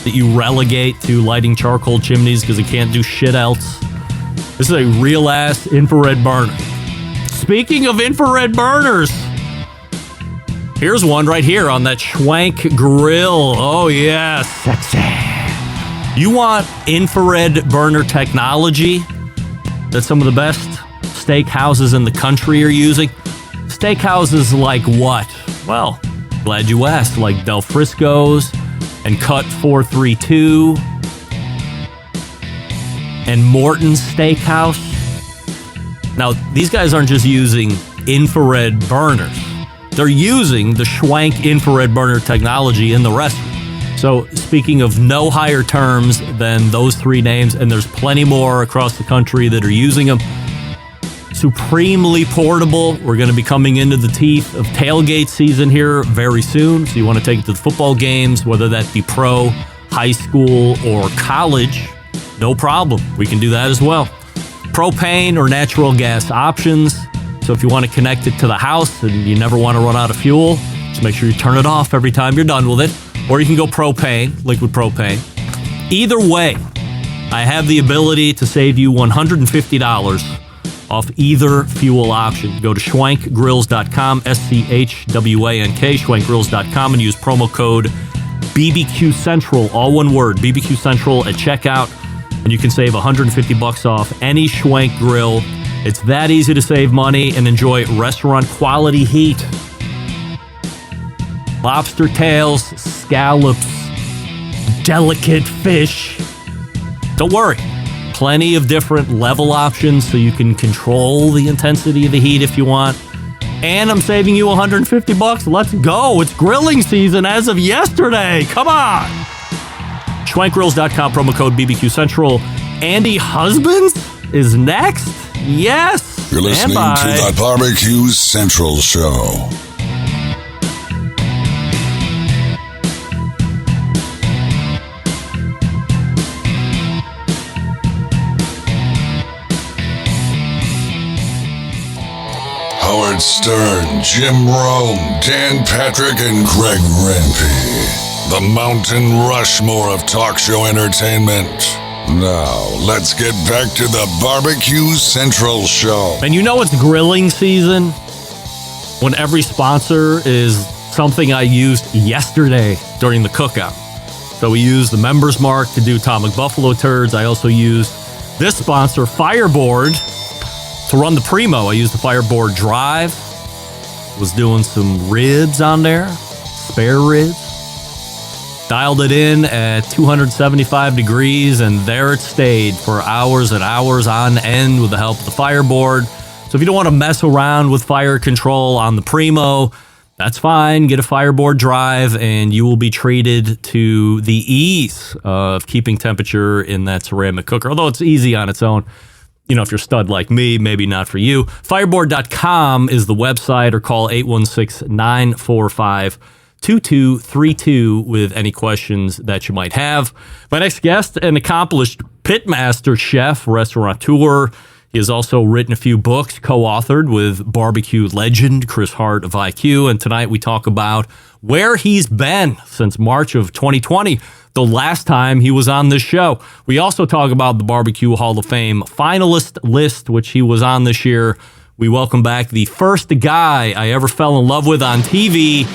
that you relegate to lighting charcoal chimneys because it can't do shit else. This is a real-ass infrared burner. Speaking of infrared burners, here's one right here on that Schwank grill. Oh, yeah, sexy. You want infrared burner technology that some of the best steakhouses in the country are using? Steakhouses like what? Well, glad you asked. Like Del Frisco's and Cut 432 and Morton's Steakhouse. Now, these guys aren't just using infrared burners. They're using the Schwank infrared burner technology in the restaurant. So speaking of no higher terms than those 3 names, and there's plenty more across the country that are using them. Supremely portable. We're going to be coming into the teeth of tailgate season here very soon. So you want to take it to the football games, whether that be pro, high school, or college, no problem. We can do that as well. Propane or natural gas options. So if you want to connect it to the house and you never want to run out of fuel, just make sure you turn it off every time you're done with it. Or you can go propane, liquid propane. Either way, I have the ability to save you $150 off either fuel option. Go to schwankgrills.com, SCHWANK, schwankgrills.com, and use promo code BBQ Central, all one word, BBQ Central at checkout, and you can save $150 off any Schwank grill. It's that easy to save money and enjoy restaurant quality heat. Lobster tails, scallops, delicate fish. Don't worry. Plenty of different level options so you can control the intensity of the heat if you want. And I'm saving you $150. Let's go. It's grilling season as of yesterday. Come on. Schwankgrills.com, promo code BBQ Central. Andy Husbands is next. Yes. You're listening to the Barbecue Central Show. Howard Stern, Jim Rome, Dan Patrick, and Greg Rempe. The Mountain Rushmore of talk show entertainment. Now, let's get back to the Barbecue Central Show. And you know it's grilling season when every sponsor is something I used yesterday during the cookout. So we used the Members Mark to do Atomic Buffalo Turds. I also used this sponsor, Fireboard, to run the Primo. I used the Fireboard Drive. Was doing some ribs on there, spare ribs. Dialed it in at 275 degrees, and there it stayed for hours and hours on end with the help of the Fireboard. So if you don't want to mess around with fire control on the Primo, that's fine. Get a Fireboard drive, and you will be treated to the ease of keeping temperature in that ceramic cooker. Although it's easy on its own. You know, if you're a stud like me, maybe not for you. Fireboard.com is the website, or call 816-945-2232 with any questions that you might have. My next guest, an accomplished pitmaster, chef, restaurateur. He has also written a few books, co-authored with barbecue legend Chris Hart of IQ. And tonight we talk about where he's been since March of 2020, the last time he was on this show. We also talk about the Barbecue Hall of Fame finalist list, which he was on this year. We welcome back the first guy I ever fell in love with on TV,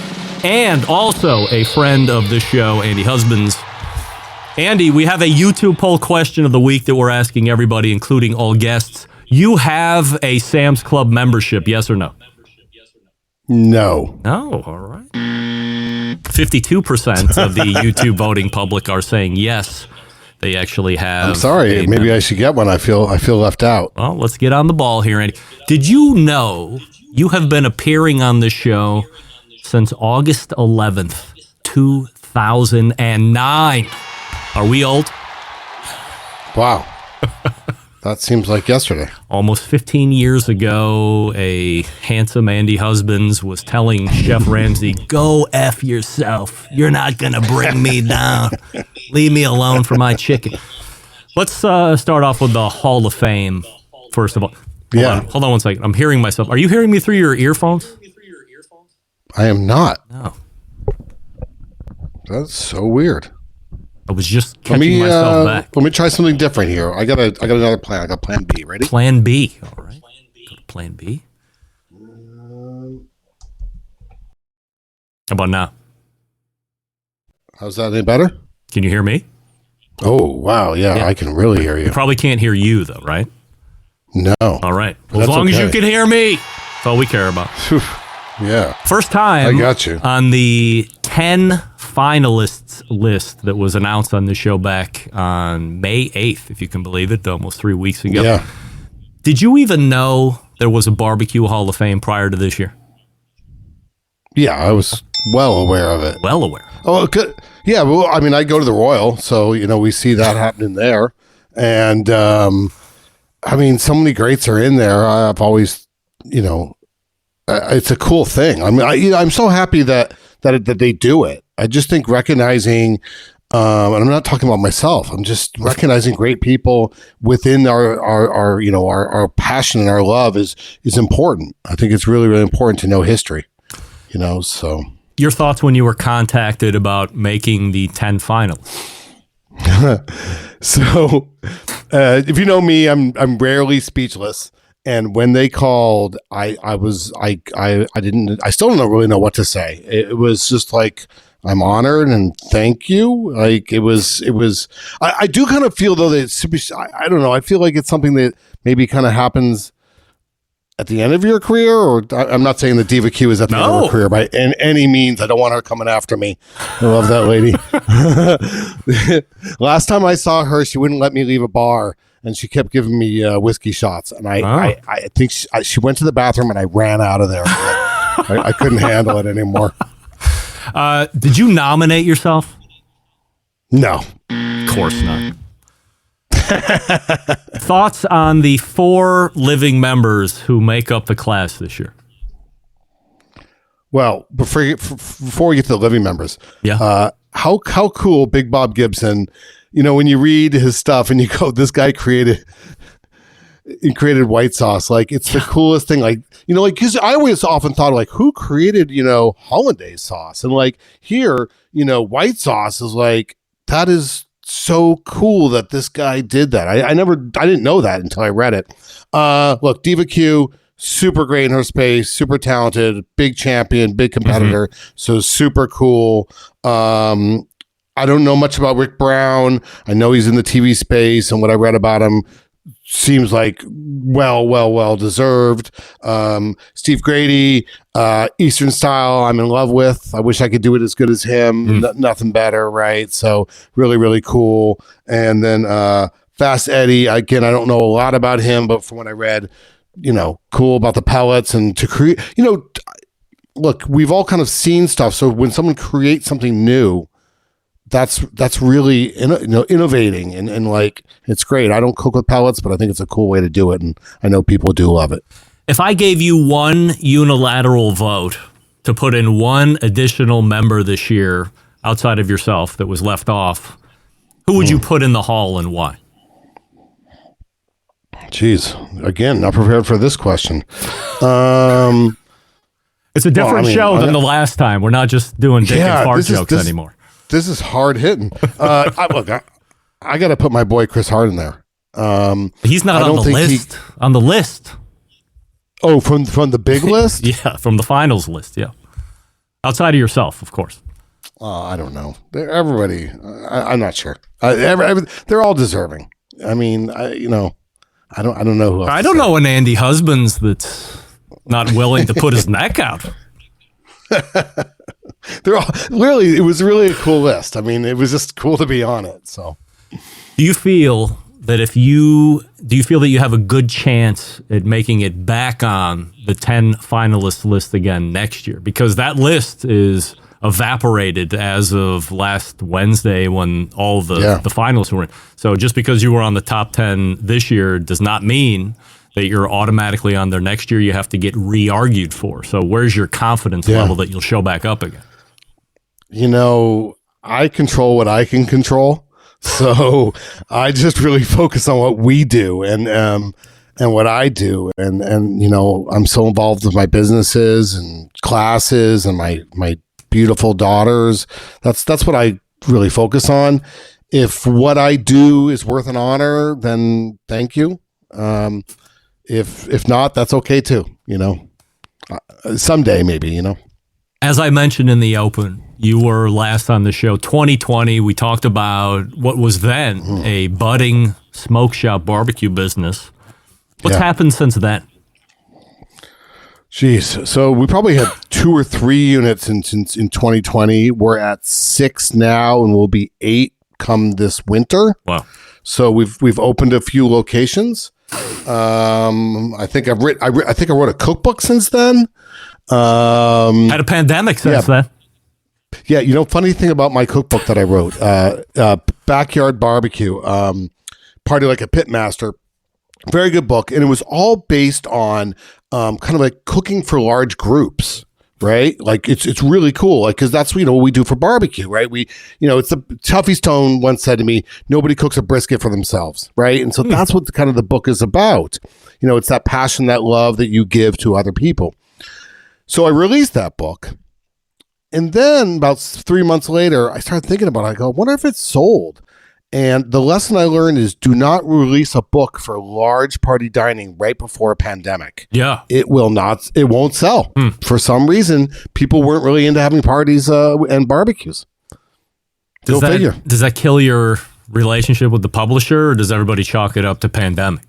and also a friend of this show, Andy Husbands. Andy, we have a YouTube poll question of the week that we're asking everybody, including all guests. You have a Sam's Club membership, yes or no? No. No, all right. 52% of the YouTube voting public are saying yes. They actually have. I'm sorry. Maybe I should get one. I feel left out. Well, let's get on the ball here, Andy. Did you know you have been appearing on this show since August 11th, 2009? Are we old? Wow. That seems like yesterday. Almost 15 years ago, a handsome Andy Husbands was telling Chef Ramsay, "Go F yourself. You're not going to bring me down. Leave me alone for my chicken." Let's start off with the Hall of Fame, first of all. Hold on one second. I'm hearing myself. Are you hearing me through your earphones? I am not. No. That's so weird. I was just catching myself back. Let me try something different here. I got another plan. I got plan B. Ready? Plan B. All right. Go to plan B. How about now? How's that? Any better? Can you hear me? Oh, wow. Yeah, I can really hear you. Probably can't hear you, though, right? No. All right. Well, as long as you can hear me, that's all we care about. Yeah. First time I got you. On the 10 finalists list that was announced on the show back on May 8th, if you can believe it, almost 3 weeks ago. Yeah. Did you even know there was a Barbecue Hall of Fame prior to this year? Yeah, I was well aware of it. Well aware. Oh, good. Yeah, well, I mean, I go to the Royal, so, we see that happening there. And, I mean, so many greats are in there. I've always, it's a cool thing. I mean, I'm so happy that they do it. I just think recognizing, and I'm not talking about myself. I'm just recognizing great people within our passion and our love is important. I think it's really, really important to know history. So your thoughts when you were contacted about making the 10 finalists? So, if you know me, I'm rarely speechless. And when they called, I still don't really know what to say. It was just like, I'm honored and thank you. Like I do kind of feel though that I don't know. I feel like it's something that maybe kind of happens at the end of your career, or I'm not saying that Diva Q is at the end of her career by any means. I don't want her coming after me. I love that lady. Last time I saw her, she wouldn't let me leave a bar, and she kept giving me whiskey shots. And I think she went to the bathroom, and I ran out of there. I couldn't handle it anymore. Did you nominate yourself? No. Of course not. Thoughts on the 4 living members who make up the class this year? Well, before we get to the living members, how cool Big Bob Gibson, when you read his stuff and you go, this guy created white sauce. Like, it's the coolest thing. Like, because I always often thought, like, who created, hollandaise sauce? And like here, white sauce is like, that is so cool that this guy did that. I didn't know that until I read it. Look, Diva Q, super great in her space, super talented, big champion, big competitor. So super cool. I don't know much about Rick Brown. I know he's in the TV space, and what I read about him, seems like well deserved. Steve Grady, Eastern Style, I'm in love with. I wish I could do it as good as him. Nothing better, right? So really cool. And then Fast Eddie, again, I don't know a lot about him, but from what I read, cool about the pellets and to create, look, we've all kind of seen stuff. So when someone creates something new, that's really innovating and like it's great. I don't cook with pellets, but I think it's a cool way to do it, and I know people do love it. If I gave you one unilateral vote to put in one additional member this year outside of yourself that was left off, who would you put in the hall and why? Jeez, again, not prepared for this question. It's a different show than the last time. We're not just doing dick and fart jokes anymore. This is hard hitting. I got to put my boy Chris Hart in there. He's not on the list. On the list. Oh, from the big list? Yeah, from the finals list. Yeah, outside of yourself, of course. I don't know. Everybody. I'm not sure. They're all deserving. I mean, I don't know who else. I don't know an Andy Husbands that's not willing to put his neck out. They're all really. It was really a cool list. I mean, it was just cool to be on it. So, do you feel that you have a good chance at making it back on the 10 finalist list again next year? Because that list is evaporated as of last Wednesday when all the finalists were in. So just because you were on the top 10 this year does not mean that you're automatically on there next year. You have to get re-argued for. So where's your confidence level that you'll show back up again? I control what I can control. So I just really focus on what we do and what I do. And I'm so involved with my businesses and classes and my beautiful daughters. That's what I really focus on. If what I do is worth an honor, then thank you. If not, that's okay too. Someday maybe. As I mentioned in the open, you were last on the show 2020. We talked about what was then a budding smoke shop barbecue business. What's happened since then? Jeez. So we probably had 2 or 3 units in 2020. We're at 6 now, and we'll be 8 come this winter. Wow. So we've opened a few locations. I think I wrote a cookbook since then. Had a pandemic since then. Yeah, funny thing about my cookbook that I wrote, Backyard Barbecue, Party Like a Pitmaster. Very good book, and it was all based on kind of like cooking for large groups, right? Like it's really cool, like because that's what we do for barbecue, right? We it's the Tuffy Stone once said to me, nobody cooks a brisket for themselves, right? And so that's what kind of the book is about. It's that passion, that love that you give to other people. So I released that book, and then about 3 months later, I started thinking about it. I go, I wonder if it's sold. And the lesson I learned is do not release a book for large party dining right before a pandemic. Yeah. It won't sell. For some reason, people weren't really into having parties and barbecues. Does that kill your relationship with the publisher, or does everybody chalk it up to pandemic?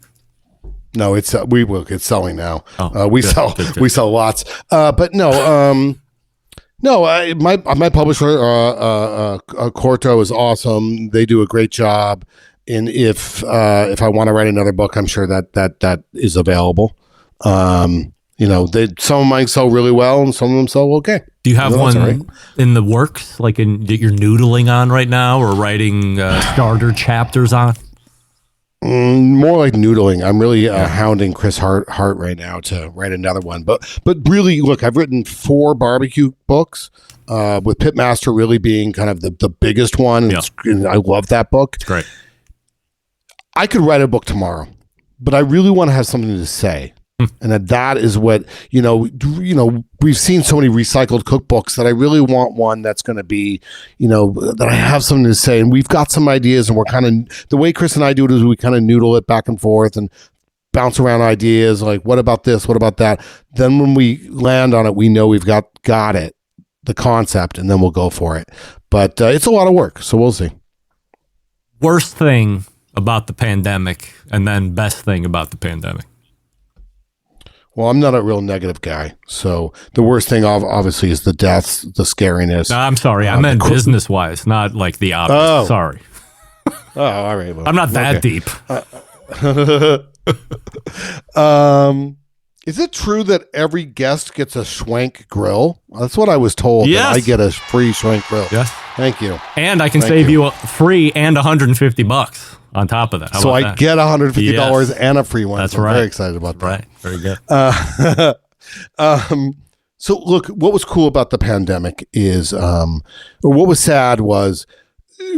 No, it's selling now. Oh, we sell lots. But no, my publisher, Corto, is awesome. They do a great job. And if I want to write another book, I'm sure that is available. Some of mine sell really well, and some of them sell okay. Do you have one in the works, like that you're noodling on right now, or writing starter chapters on? More like noodling. I'm really hounding Chris Hart right now to write another one. But really, look, I've written 4 barbecue books, with Pitmaster really being kind of the biggest one. Yeah. And I love that book. It's great. I could write a book tomorrow, but I really want to have something to say. And that is what, we've seen so many recycled cookbooks that I really want one that's going to be, that I have something to say. And we've got some ideas, and we're kind of, the way Chris and I do it is we kind of noodle it back and forth and bounce around ideas like, what about this? What about that? Then when we land on it, we know we've got it, the concept, and then we'll go for it. But it's a lot of work, so we'll see. Worst thing about the pandemic, and then best thing about the pandemic. Well, I'm not a real negative guy. So the worst thing obviously is the deaths, the scariness. No, I'm sorry. I meant business-wise, not like the obvious. Oh. Sorry. Oh, all right. Well, I'm not that deep. Is it true that every guest gets a Schwenk grill? That's what I was told. Yes. That I get a free Schwenk grill. Yes. Thank you. And I can save you a free and $150 on top of that. How So about I that? get $150 Yes. and a free one. That's so I'm right. very excited about that. Right. Very good. So look, what was cool about the pandemic is, or what was sad was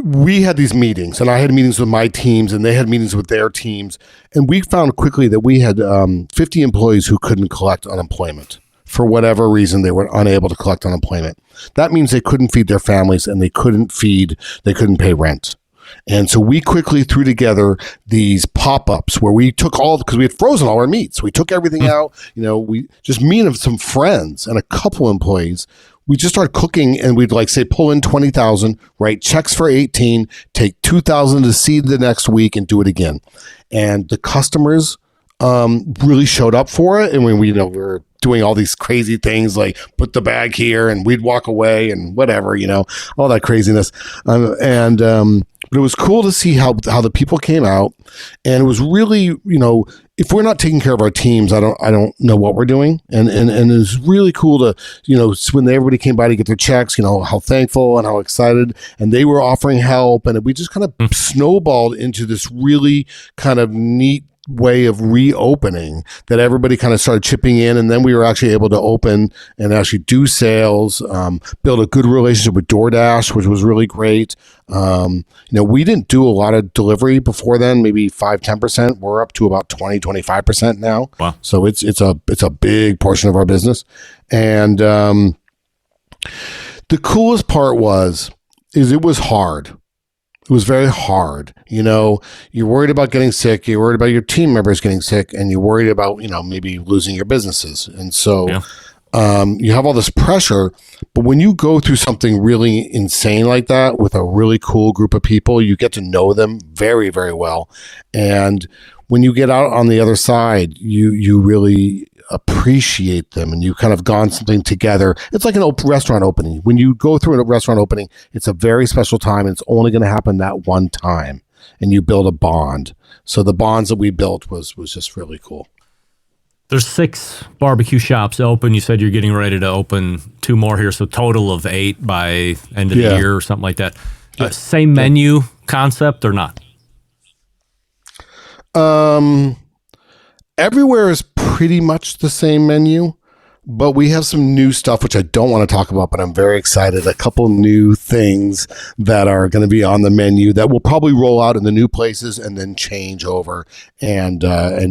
we had these meetings, and I had meetings with my teams, and they had meetings with their teams, and we found quickly that we had 50 employees who couldn't collect unemployment. For whatever reason, they were unable to collect unemployment. That means they couldn't feed their families, and they couldn't pay rent. And so we quickly threw together these pop-ups where we took because we had frozen all our meats. We took everything out, we just, me and some friends and a couple employees, we just started cooking, and we'd say pull in 20,000, write checks for 18, take 2,000 to seed the next week and do it again. And the customers really showed up for it. And when we were doing all these crazy things like put the bag here and we'd walk away and whatever, all that craziness. But it was cool to see how the people came out, and it was really, if we're not taking care of our teams, I don't know what we're doing. And it was really cool to, when everybody came by to get their checks, how thankful and how excited, and they were offering help, and we just kind of snowballed into this really kind of neat way of reopening that everybody kind of started chipping in, and then we were actually able to open and actually do sales, build a good relationship with DoorDash, which was really great. We didn't do a lot of delivery before then, maybe 5-10%. We're up to about 20-25% now. Wow. So it's a big portion of our business. And the coolest part is it was hard. It was very hard. You're worried about getting sick. You're worried about your team members getting sick, and you're worried about, maybe losing your businesses. And so you have all this pressure, but when you go through something really insane like that with a really cool group of people, you get to know them very, very well. And when you get out on the other side, you really appreciate them, and you kind of gone something together. It's like an restaurant opening. When you go through a restaurant opening, it's a very special time, and it's only going to happen that one time, and you build a bond. So the bonds that we built was just really cool. There's 6 barbecue shops open. You said you're getting ready to open 2 more here, so total of 8 by end of the year or something like that. Same menu concept or not? Everywhere is pretty much the same menu, but we have some new stuff, which I don't want to talk about, but I'm very excited. A couple new things that are going to be on the menu that will probably roll out in the new places and then change over and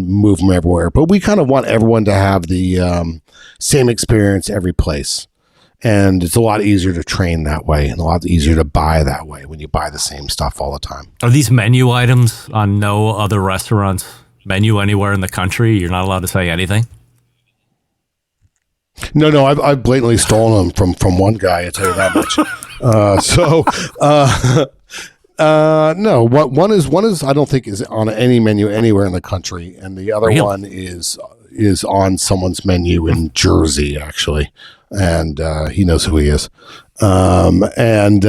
move them everywhere. But we kind of want everyone to have the same experience every place. And it's a lot easier to train that way and a lot easier to buy that way when you buy the same stuff all the time. Are these menu items on no other restaurant's menu anywhere in the country? You're not allowed to say anything? No, I've blatantly stolen them from one guy. I tell you that much. No, one is I don't think is on any menu anywhere in the country, and the other one is on someone's menu in Jersey actually, and he knows who he is. They're going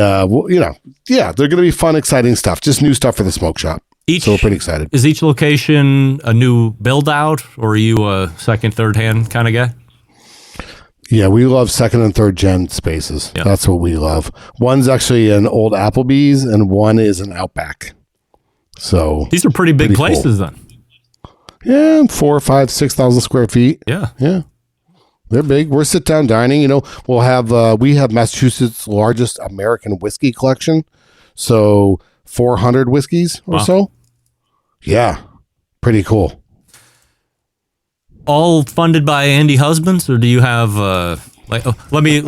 to be fun, exciting stuff, just new stuff for the smoke shop. So we're pretty excited. Is each location a new build out, or are you a second, third hand kind of guy? Yeah, we love second and third gen spaces. Yep. That's what we love. One's actually an old Applebee's, and one is an Outback. So these are pretty big places, cool. Then. Yeah, 4,000, 5,000, 6,000 square feet. Yeah. They're big. We're sit down dining. We'll have we have Massachusetts' largest American whiskey collection, so 400 whiskeys or so. Yeah, pretty cool. All funded by Andy Husbands, or do you have let me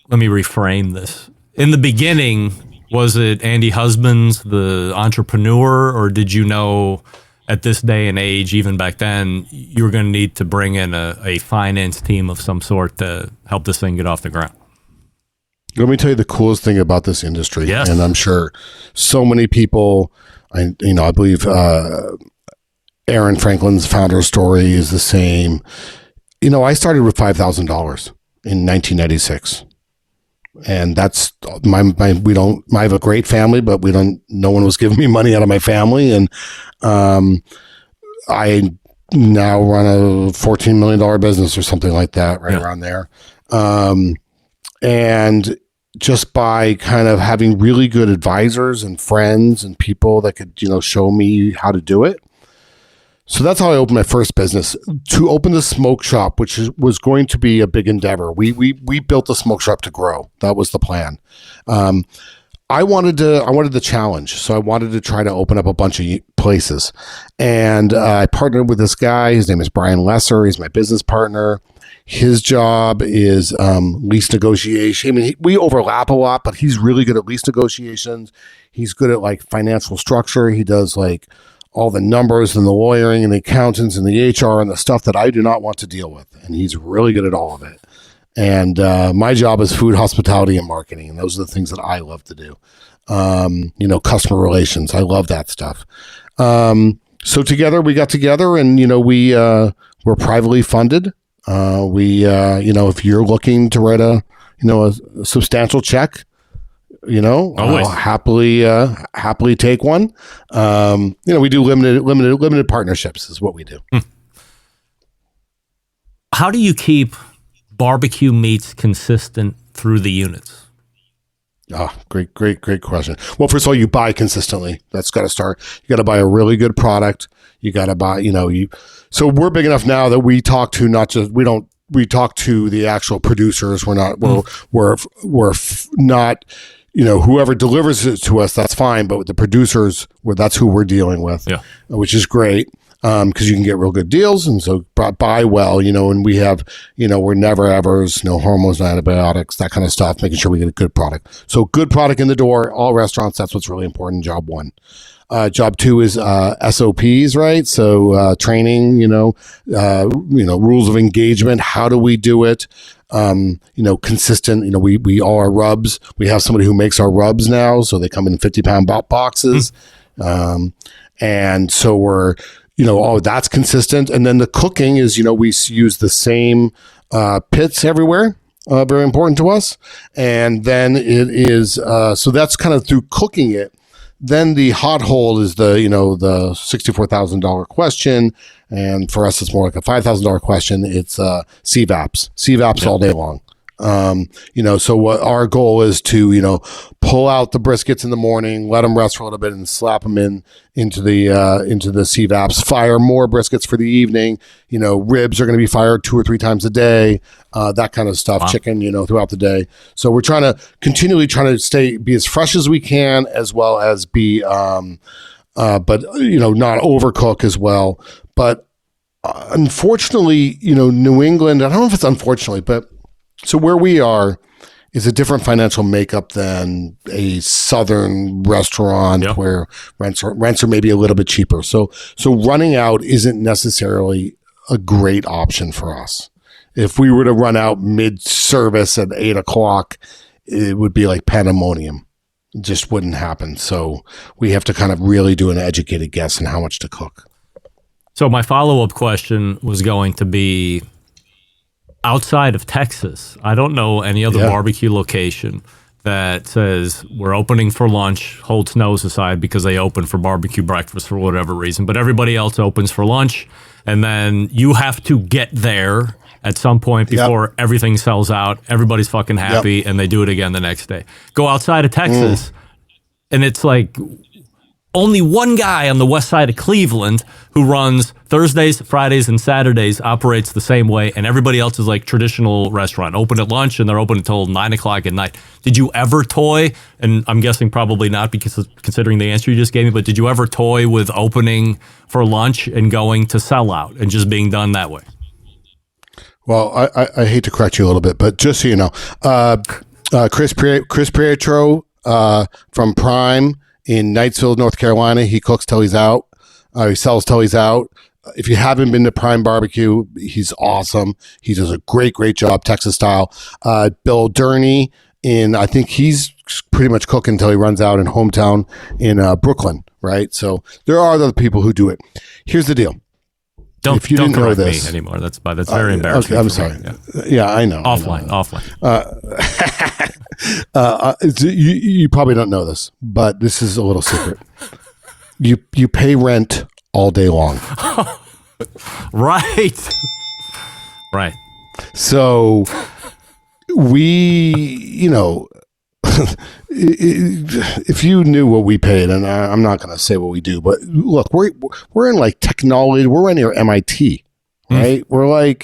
reframe this. In the beginning, was it Andy Husbands, the entrepreneur, or did you know at this day and age, even back then, you were going to need to bring in a finance team of some sort to help this thing get off the ground? Let me tell you the coolest thing about this industry, yes. And I'm sure so many people I believe Aaron Franklin's founder story is the same. I started with $5,000 in 1996. And that's I have a great family, but no one was giving me money out of my family. And I now run a $14 million business or something like that, right around there. And just by kind of having really good advisors and friends and people that could, show me how to do it. So that's how I opened my first business, to open the smoke shop, which was going to be a big endeavor. We built the smoke shop to grow. That was the plan. I wanted the challenge. So I wanted to try to open up a bunch of places. And I partnered with this guy. His name is Brian Lesser. He's my business partner. His job is lease negotiation. I mean, we overlap a lot, but he's really good at lease negotiations. He's good at like financial structure. He does like all the numbers and the lawyering and the accountants and the HR and the stuff that I do not want to deal with. And he's really good at all of it. And my job is food, hospitality, and marketing. And those are the things that I love to do. Customer relations. I love that stuff. So we got together and, we're privately funded. If you're looking to write a substantial check, I'll happily take one. We do limited partnerships is what we do. How do you keep barbecue meats consistent through the units? Great question. Well, first of all, you buy consistently. That's got to start. You got to buy a really good product. You got to buy, so we're big enough now that we talk to we talk to the actual producers. We're not not, whoever delivers it to us, that's fine. But with the producers, that's who we're dealing with, which is great. Because you can get real good deals, and so buy well, and we have, we're never evers, no hormones, no antibiotics, that kind of stuff, making sure we get a good product. So good product in the door, all restaurants, that's what's really important, job one. Job two is SOPs, right? So training, rules of engagement, how do we do it? Consistent, we all our rubs, we have somebody who makes our rubs now, so they come in 50-pound boxes. And so we're, that's consistent. And then the cooking is, we use the same pits everywhere. Very important to us. And then it is, so that's kind of through cooking it. Then the hot hold is the $64,000 question. And for us, it's more like a $5,000 question. It's CVAPs all day long. So what our goal is to, pull out the briskets in the morning, let them rest for a little bit and slap them into the CVAPs, fire more briskets for the evening. Ribs are going to be fired 2 or 3 times a day, that kind of stuff, chicken, throughout the day. So we're continually trying to be as fresh as we can, as well as be, but not overcook as well. But unfortunately, New England, I don't know if it's unfortunately, but so where we are is a different financial makeup than a southern restaurant where rents are maybe a little bit cheaper. So running out isn't necessarily a great option for us. If we were to run out mid-service at 8:00, it would be like pandemonium. It just wouldn't happen. So we have to kind of really do an educated guess on how much to cook. So my follow-up question was going to be, outside of Texas, I don't know any other barbecue location that says we're opening for lunch, holds nose aside because they open for barbecue breakfast for whatever reason, but everybody else opens for lunch, and then you have to get there at some point before everything sells out, everybody's fucking happy, and they do it again the next day. Go outside of Texas, and it's like only one guy on the west side of Cleveland who runs Thursdays, Fridays, and Saturdays operates the same way, and everybody else is like traditional restaurant, open at lunch, and they're open until 9:00 at night. Did you ever toy, and I'm guessing probably not because considering the answer you just gave me, but did you ever toy with opening for lunch and going to sell out and just being done that way? Well, I hate to correct you a little bit, but just so you know, Chris Pietro from Prime in Knightsville, North Carolina, he cooks till he's out. He sells till he's out. If you haven't been to Prime Barbecue, he's awesome. He does a great job, Texas style. Bill Durney I think he's pretty much cooking until he runs out in hometown in Brooklyn, right? So there are other people who do it. Here's the deal. Don't didn't know correct this me anymore. That's very embarrassing. Okay, I'm for me. sorry. Yeah, I know. Offline. You probably don't know this, but this is a little secret. You pay rent all day long. Right. Right. So we, if you knew what we paid, and I'm not going to say what we do, but look, we're in like technology. We're right near MIT, right? We're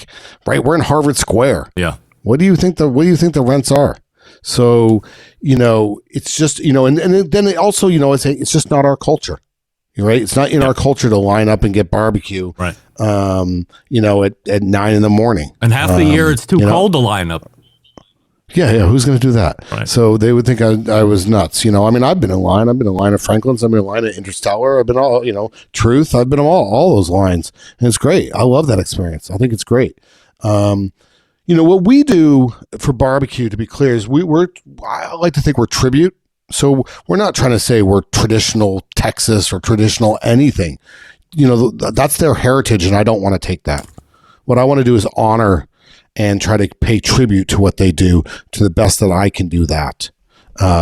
in Harvard Square. Yeah. What do you think the rents are? So, it's just, and then it also, it's just not our culture, right? It's not in our culture to line up and get barbecue, right? At 9 a.m. And half the year it's too cold to line up. Yeah. Who's going to do that? Right. So they would think I was nuts. I've been in line. I've been in line at Franklin's. I've been in line at Interstellar. I've been all, Truth. I've been in all those lines. And it's great. I love that experience. I think it's great. What we do for barbecue, to be clear, is I like to think we're tribute. So we're not trying to say we're traditional Texas or traditional anything. That's their heritage, and I don't want to take that. What I want to do is honor and try to pay tribute to what they do to the best that I can do that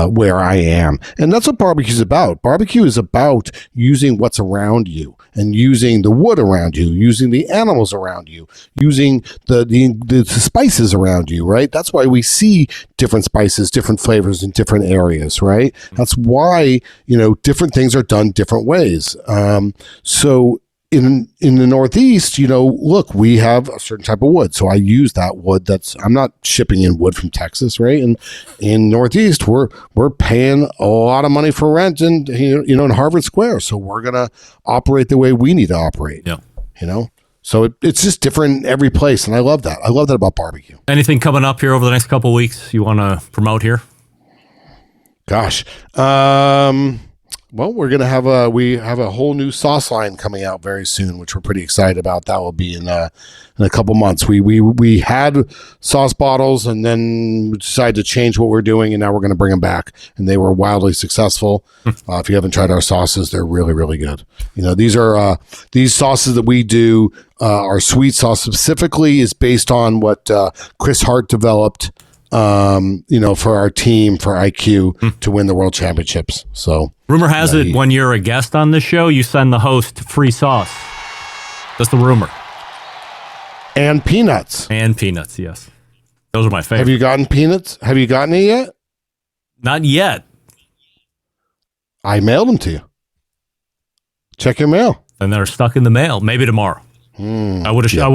where I am. And that's what barbecue is about. Barbecue is about using what's around you and using the wood around you, using the animals around you, using the spices around you, right? That's why we see different spices, different flavors in different areas, right? That's why, different things are done different ways. So in the Northeast, look, we have a certain type of wood. So I use that wood. I'm not shipping in wood from Texas, right? And in Northeast, we're paying a lot of money for rent and, in Harvard Square. So we're going to operate the way we need to operate. Yeah. So it's just different in every place. And I love that. I love that about barbecue. Anything coming up here over the next couple of weeks you want to promote here? Gosh. Well, we're going to have a whole new sauce line coming out very soon, which we're pretty excited about. That will be in a couple months. We had sauce bottles and then we decided to change what we're doing, and now we're going to bring them back, and they were wildly successful. If you haven't tried our sauces, they're really, really good. These sauces that we do, our sweet sauce specifically is based on what Chris Hart developed, for our team, for IQ to win the world championships. So rumor has it when you're a guest on this show, you send the host free sauce. That's the rumor. And peanuts. Yes. Those are my favorite. Have you gotten peanuts? Have you gotten it yet? Not yet. I mailed them to you. Check your mail. And they're stuck in the mail. Maybe tomorrow. I would have showed them.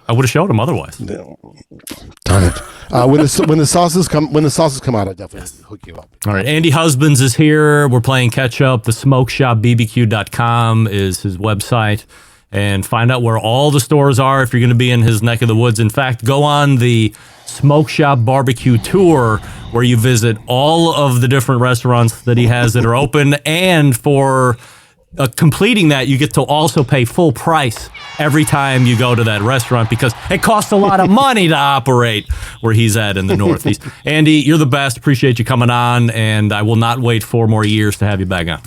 I would have showed them otherwise. Darn it! When the sauces come out, I definitely hook you up. All right, Andy Husbands is here. We're playing catch up. The smokeshopbbq.com is his website, and find out where all the stores are if you're going to be in his neck of the woods. In fact, go on the Smoke Shop Barbecue Tour, where you visit all of the different restaurants that he has that are open, and for completing that, you get to also pay full price every time you go to that restaurant, because it costs a lot of money to operate where he's at in the Northeast. Andy, you're the best. Appreciate you coming on, and I will not wait 4 more years to have you back on.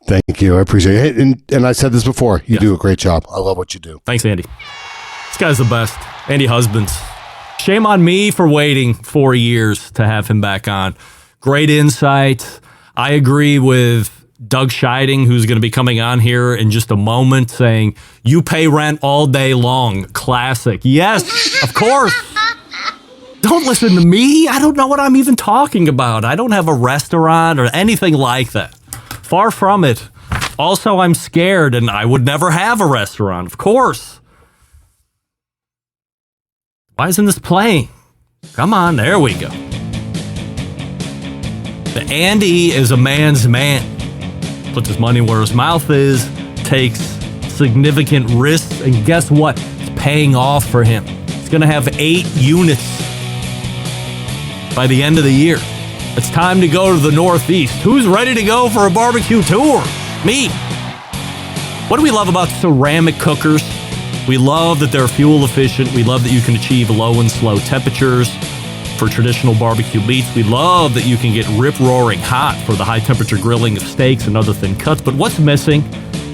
Thank you. I appreciate it. And I said this before. You do a great job. I love what you do. Thanks, Andy. This guy's the best. Andy Husbands. Shame on me for waiting 4 years to have him back on. Great insight. I agree with Doug Scheiding, who's going to be coming on here in just a moment, saying, you pay rent all day long. Classic. Yes, of course. Don't listen to me. I don't know what I'm even talking about. I don't have a restaurant or anything like that. Far from it. Also, I'm scared, and I would never have a restaurant, of course. Why isn't this playing? Come on, there we go. The Andy is a man's man. Puts his money where his mouth is, takes significant risks, and guess what? It's paying off for him. He's going to have 8 units by the end of the year. It's time to go to the Northeast. Who's ready to go for a barbecue tour? Me. What do we love about ceramic cookers? We love that they're fuel efficient. We love that you can achieve low and slow temperatures. for traditional barbecue meats. We love that you can get rip-roaring hot for the high-temperature grilling of steaks and other thin cuts. But what's missing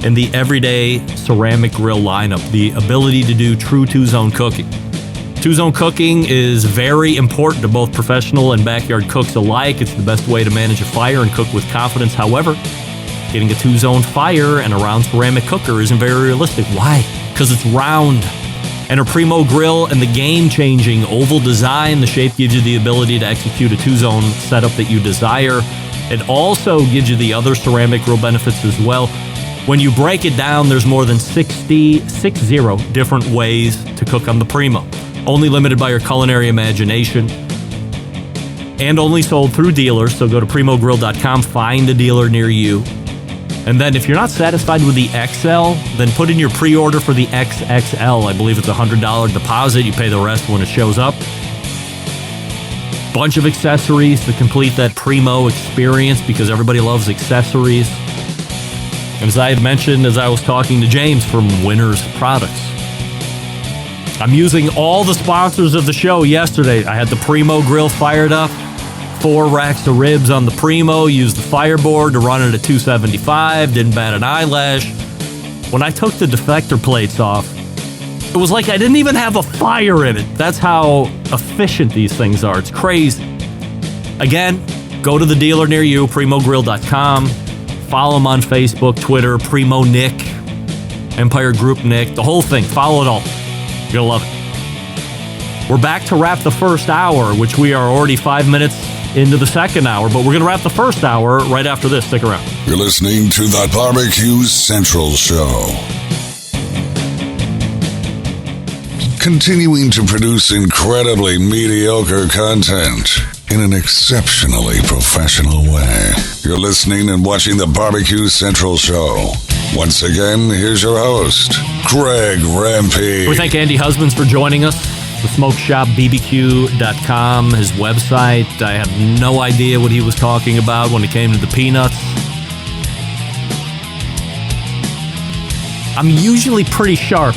in the everyday ceramic grill lineup? The ability to do true two-zone cooking. Two-zone cooking is very important to both professional and backyard cooks alike. It's the best way to manage a fire and cook with confidence. However, getting a two-zone fire and a round ceramic cooker isn't very realistic. Why? Because it's round. And a Primo grill and the game-changing oval design, the shape gives you the ability to execute a two-zone setup that you desire. It also gives you the other ceramic grill benefits as well. When you break it down, there's more than 60 different ways to cook on the Primo. Only limited by your culinary imagination. And only sold through dealers, so go to primogrill.com, find a dealer near you. And then if you're not satisfied with the XL, then put in your pre-order for the XXL. I believe it's a $100 deposit. You pay the rest when it shows up. Bunch of accessories to complete that Primo experience because everybody loves accessories. And as I had mentioned, as I was talking to James from Winners Products, I'm using all the sponsors of the show yesterday. I had the Primo grill fired up. 4 racks of ribs on the Primo, used the fireboard to run it at 275, didn't bat an eyelash. When I took the deflector plates off, it was like I didn't even have a fire in it. That's how efficient these things are. It's crazy. Again, go to the dealer near you, primogrill.com. Follow them on Facebook, Twitter, Primo Nick, Empire Group Nick, the whole thing. Follow it all. You're going to love it. We're back to wrap the first hour, which we are already 5 minutes into the second hour, but we're going to wrap the first hour right after this. Stick around. You're listening to the Barbecue Central Show. Continuing to produce incredibly mediocre content in an exceptionally professional way. You're listening and watching the Barbecue Central Show. Once again, here's your host, Greg Rempe. We thank Andy Husbands for joining us. The smokeshopbbq.com, his website. I have no idea what he was talking about when it came to the peanuts. I'm usually pretty sharp.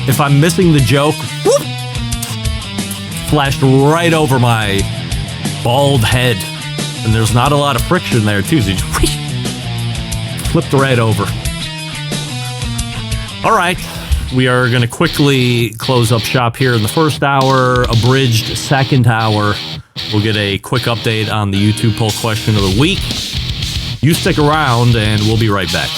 If I'm missing the joke, whoop, flashed right over my bald head. And there's not a lot of friction there, too. So you just flipped right over. All right. We are going to quickly close up shop here in the first hour, abridged second hour. We'll get a quick update on the YouTube poll question of the week. You stick around, and we'll be right back.